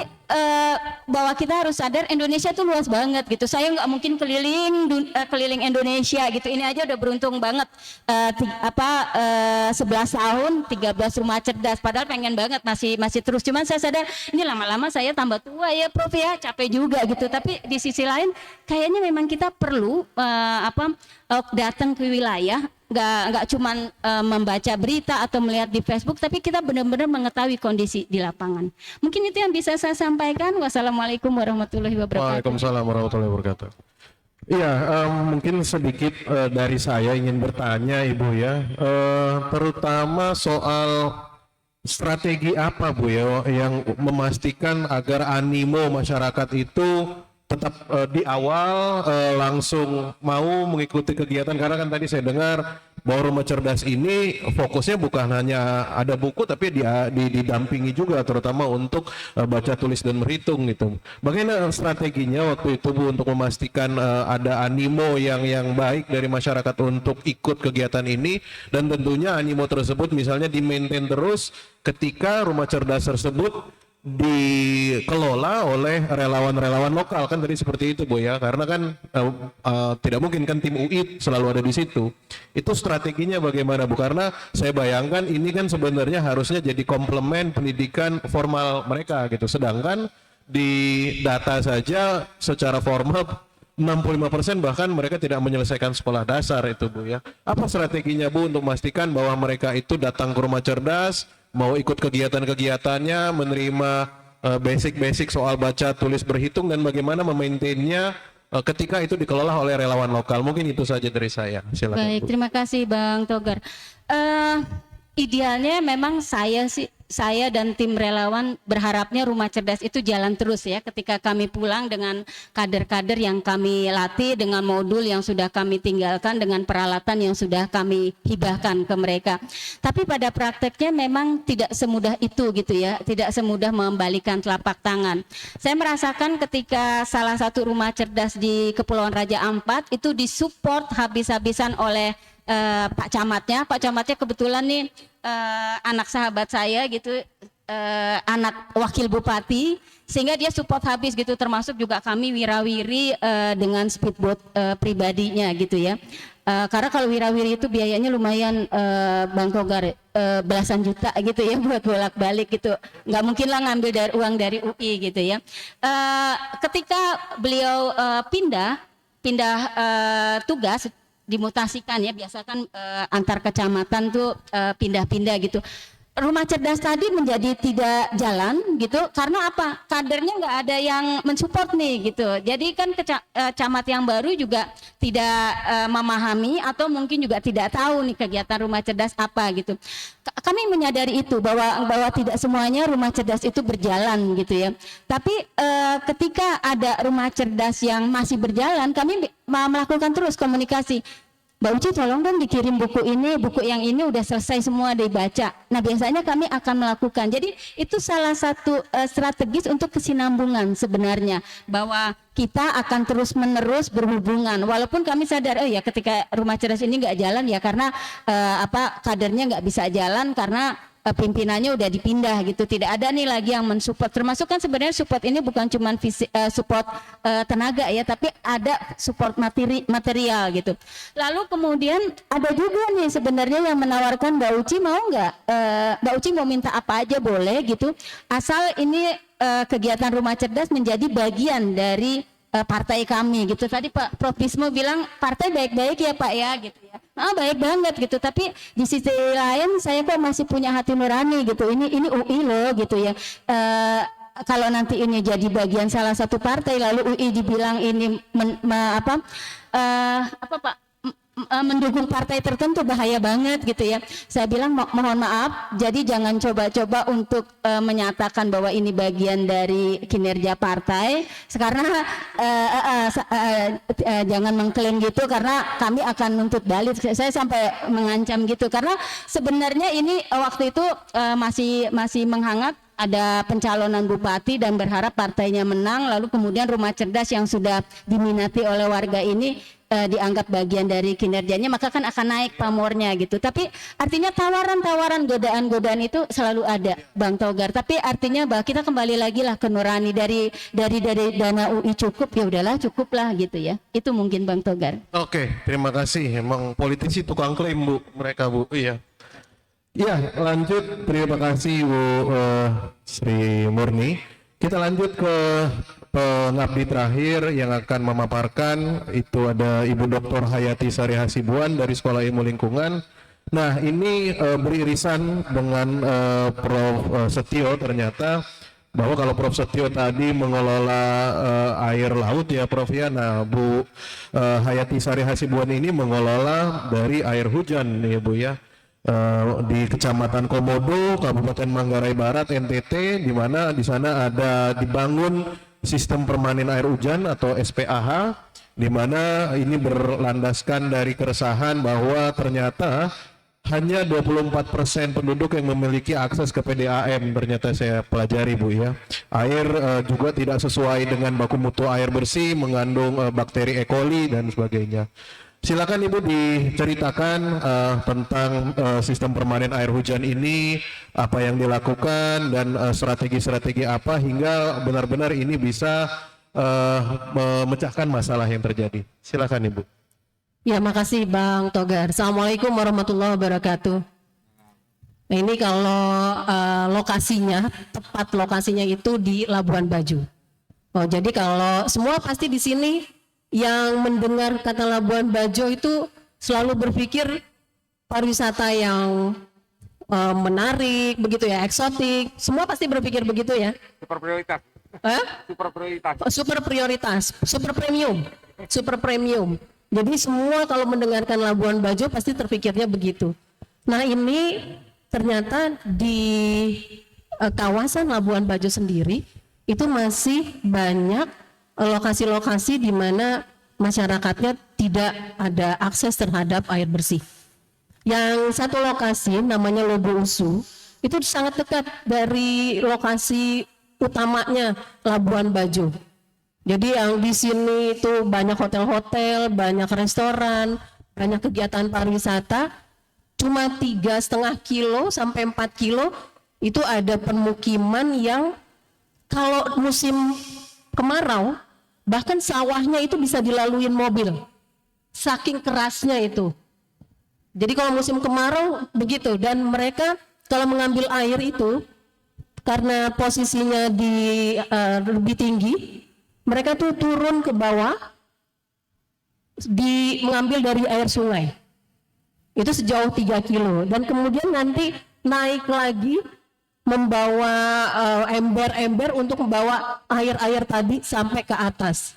bahwa kita harus sadar Indonesia tuh luas banget gitu. Saya nggak mungkin keliling Indonesia gitu. Ini aja udah beruntung banget 11 tahun 13 rumah cerdas. Padahal pengen banget masih terus. Cuman saya sadar ini lama-lama saya tambah tua ya Prof ya, capek juga gitu. Tapi di sisi lain kayaknya memang kita perlu datang ke wilayah, nggak cuman membaca berita atau melihat di Facebook, tapi kita benar-benar mengetahui kondisi di lapangan. Mungkin itu yang bisa saya sampaikan. Wassalamualaikum warahmatullahi wabarakatuh.
Waalaikumsalam warahmatullahi wabarakatuh. Iya, mungkin sedikit dari saya ingin bertanya Ibu ya, terutama soal strategi apa Bu ya yang memastikan agar animo masyarakat itu tetap di awal langsung mau mengikuti kegiatan, karena kan tadi saya dengar bahwa rumah cerdas ini fokusnya bukan hanya ada buku tapi didampingi juga terutama untuk baca tulis dan berhitung gitu. Bagaimana strateginya waktu itu Bu untuk memastikan ada animo yang baik dari masyarakat untuk ikut kegiatan ini, dan tentunya animo tersebut misalnya di-maintain terus ketika rumah cerdas tersebut dikelola oleh relawan-relawan lokal, kan tadi seperti itu Bu ya, karena kan tidak mungkin kan tim UI selalu ada di situ. Itu strateginya bagaimana Bu? Karena saya bayangkan ini kan sebenarnya harusnya jadi komplement pendidikan formal mereka gitu, sedangkan di data saja secara formal 65% bahkan mereka tidak menyelesaikan sekolah dasar itu Bu ya. Apa strateginya Bu untuk memastikan bahwa mereka itu datang ke rumah cerdas, mau ikut kegiatan-kegiatannya, menerima basic-basic soal baca, tulis, berhitung, dan bagaimana memaintainnya ketika itu dikelola oleh relawan lokal. Mungkin itu saja dari saya. Silakan.
Baik,
Bu.
terima kasih Bang Togar. Idealnya memang saya dan tim relawan berharapnya rumah cerdas itu jalan terus ya, ketika kami pulang dengan kader-kader yang kami latih, dengan modul yang sudah kami tinggalkan, dengan peralatan yang sudah kami hibahkan ke mereka. Tapi pada prakteknya memang tidak semudah itu gitu ya, tidak semudah membalikan telapak tangan. Saya merasakan ketika salah satu rumah cerdas di Kepulauan Raja Ampat itu disupport habis-habisan oleh Pak Camatnya kebetulan nih anak sahabat saya gitu, anak wakil bupati, sehingga dia support habis gitu, termasuk juga kami wirawiri dengan speedboat pribadinya gitu ya. Karena kalau wirawiri itu biayanya lumayan Bang Togar, belasan juta gitu ya buat bolak-balik gitu. Nggak mungkin lah ngambil dari uang dari UI gitu ya. Ketika beliau pindah tugas, dimutasikan ya, biasa kan antar kecamatan tuh pindah-pindah gitu. Rumah cerdas tadi menjadi tidak jalan gitu karena apa? Kadernya nggak ada yang mensupport nih gitu. Jadi kan camat yang baru juga tidak memahami atau mungkin juga tidak tahu nih kegiatan rumah cerdas apa gitu. Kami menyadari itu bahwa tidak semuanya rumah cerdas itu berjalan gitu ya. Tapi ketika ada rumah cerdas yang masih berjalan, kami melakukan terus komunikasi. Mbak Uci tolong dong dikirim buku yang ini udah selesai semua dibaca. Nah biasanya kami akan melakukan. Jadi itu salah satu strategis untuk kesinambungan sebenarnya. Bahwa kita akan terus menerus berhubungan. Walaupun kami sadar, ya ketika rumah cerdas ini nggak jalan ya karena kadernya nggak bisa jalan karena pimpinannya udah dipindah gitu, tidak ada nih lagi yang mensupport. Termasuk kan sebenarnya support ini bukan cuma support tenaga ya, tapi ada support material gitu. Lalu kemudian ada juga nih sebenarnya yang menawarkan, Mbak Uci mau nggak, Mbak Uci mau minta apa aja boleh gitu, asal ini kegiatan Rumah Cerdas menjadi bagian dari partai kami gitu. Tadi Pak Prof Bismo bilang partai baik-baik ya Pak ya gitu ya. Baik banget gitu, tapi di sisi lain saya kok masih punya hati nurani gitu. Ini UI loh gitu ya. Kalau nanti ini jadi bagian salah satu partai lalu UI dibilang ini mendukung partai tertentu, bahaya banget gitu ya. Saya bilang mohon maaf, jadi jangan coba-coba untuk menyatakan bahwa ini bagian dari kinerja partai. Karena jangan mengklaim gitu, karena kami akan nuntut balik. Saya sampai mengancam gitu, karena sebenarnya ini waktu itu masih menghangat. Ada pencalonan bupati dan berharap partainya menang, lalu kemudian Rumah Cerdas yang sudah diminati oleh warga ini dianggap bagian dari kinerjanya, maka kan akan naik pamornya gitu. Tapi artinya tawaran-tawaran, godaan-godaan itu selalu ada, Bang Togar. Tapi artinya bahwa kita kembali lagi lah ke nurani, dari dana UI cukup, ya udahlah cukuplah gitu ya. Itu mungkin Bang Togar.
Oke, terima kasih. Emang politisi tukang klaim Bu, mereka Bu. Iya. Ya, lanjut. Terima kasih Bu Sri Murni. Kita lanjut ke pengabdi terakhir yang akan memaparkan. Itu ada Ibu Dr. Hayati Sari Hasibuan dari Sekolah Ilmu Lingkungan. Nah, ini beririsan dengan Prof. Setio ternyata, bahwa kalau Prof. Setio tadi mengelola air laut ya Prof ya. Nah, Bu Hayati Sari Hasibuan ini mengelola dari air hujan ya Bu ya. Di Kecamatan Komodo, Kabupaten Manggarai Barat, NTT, di mana di sana ada dibangun sistem permanen air hujan atau SPAH, di mana ini berlandaskan dari keresahan bahwa ternyata hanya 24% penduduk yang memiliki akses ke PDAM. Ternyata saya pelajari Bu ya. Air juga tidak sesuai dengan baku mutu air bersih, mengandung bakteri E. coli dan sebagainya. Silakan Ibu diceritakan tentang sistem permanen air hujan ini, apa yang dilakukan dan strategi-strategi apa hingga benar-benar ini bisa memecahkan masalah yang terjadi. Silakan Ibu.
Ya, makasih Bang Togar. Assalamualaikum warahmatullahi wabarakatuh. Nah, ini kalau lokasinya, tepat lokasinya itu di Labuan Bajo. Oh, jadi kalau semua pasti di sini yang mendengar kata Labuan Bajo itu selalu berpikir pariwisata yang menarik, begitu ya, eksotik. Semua pasti berpikir begitu ya.
Super prioritas. Super prioritas.
Super prioritas, super premium, super premium. Jadi semua kalau mendengarkan Labuan Bajo pasti terpikirnya begitu. Nah, ini ternyata di kawasan Labuan Bajo sendiri itu masih banyak lokasi-lokasi di mana masyarakatnya tidak ada akses terhadap air bersih. Yang satu lokasi namanya Lobo Usu, itu sangat dekat dari lokasi utamanya Labuan Bajo. Jadi yang di sini itu banyak hotel-hotel, banyak restoran, banyak kegiatan pariwisata. Cuma 3,5 kilo sampai 4 kilo itu ada permukiman yang kalau musim kemarau bahkan sawahnya itu bisa dilaluin mobil, saking kerasnya itu. Jadi kalau musim kemarau begitu, dan mereka kalau mengambil air itu karena posisinya lebih tinggi, mereka tuh turun ke bawah, mengambil dari air sungai. Itu sejauh 3 kilo, dan kemudian nanti naik lagi membawa ember-ember untuk membawa air-air tadi sampai ke atas.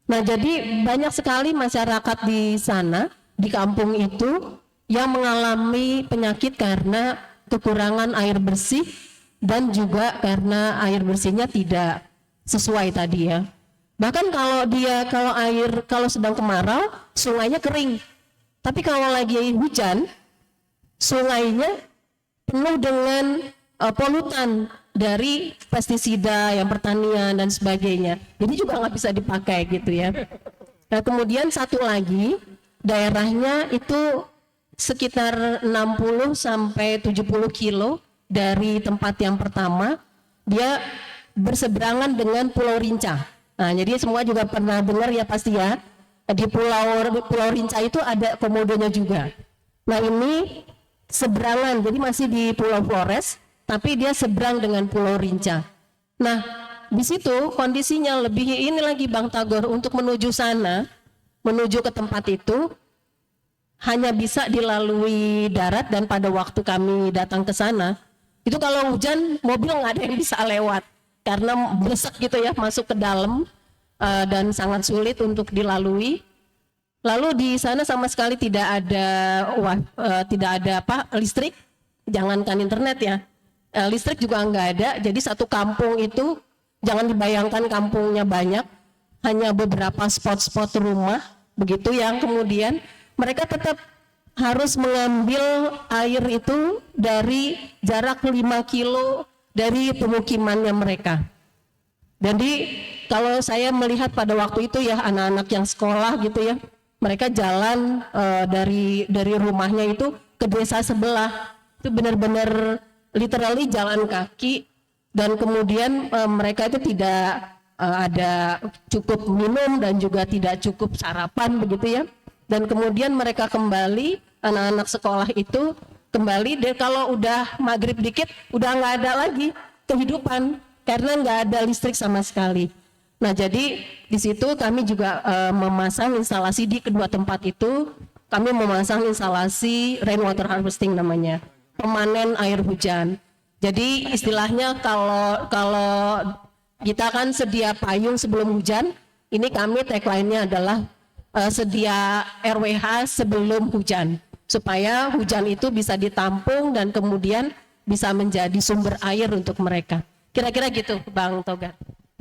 Nah, jadi banyak sekali masyarakat di sana, di kampung itu, yang mengalami penyakit karena kekurangan air bersih dan juga karena air bersihnya tidak sesuai tadi ya. Bahkan kalau sedang kemarau, sungainya kering. Tapi kalau lagi hujan, sungainya penuh dengan polutan dari pestisida yang pertanian dan sebagainya. Jadi juga nggak bisa dipakai gitu ya. Nah, kemudian satu lagi daerahnya itu sekitar 60 sampai 70 kilo dari tempat yang pertama. Dia berseberangan dengan Pulau Rinca. Nah, jadi semua juga pernah dengar ya pasti ya, di Pulau Rinca itu ada komodonya juga. Nah, ini seberangan, jadi masih di Pulau Flores, tapi dia seberang dengan Pulau Rinca. Nah, di situ kondisinya lebih ini lagi Bang Tagor, untuk menuju sana, menuju ke tempat itu hanya bisa dilalui darat, dan pada waktu kami datang ke sana itu kalau hujan mobil nggak ada yang bisa lewat karena blesek gitu ya, masuk ke dalam dan sangat sulit untuk dilalui. Lalu di sana sama sekali tidak ada listrik, jangankan internet ya, listrik juga nggak ada. Jadi satu kampung itu jangan dibayangkan kampungnya banyak, hanya beberapa spot-spot rumah begitu yang kemudian mereka tetap harus mengambil air itu dari jarak 5 kilo dari pemukimannya mereka. Jadi kalau saya melihat pada waktu itu ya, anak-anak yang sekolah gitu ya, mereka jalan dari rumahnya itu ke desa sebelah, itu benar-benar literally jalan kaki, dan kemudian mereka itu tidak ada cukup minum dan juga tidak cukup sarapan begitu ya. Dan kemudian mereka kembali, anak-anak sekolah itu kembali, dan kalau udah maghrib dikit udah nggak ada lagi kehidupan karena nggak ada listrik sama sekali. Nah, jadi di situ kami juga memasang instalasi di kedua tempat itu. Kami memasang instalasi rainwater harvesting namanya, pemanen air hujan. Jadi istilahnya kalau kita kan sedia payung sebelum hujan, ini kami tagline-nya adalah sedia RWH sebelum hujan, supaya hujan itu bisa ditampung dan kemudian bisa menjadi sumber air untuk mereka. Kira-kira gitu Bang Togar.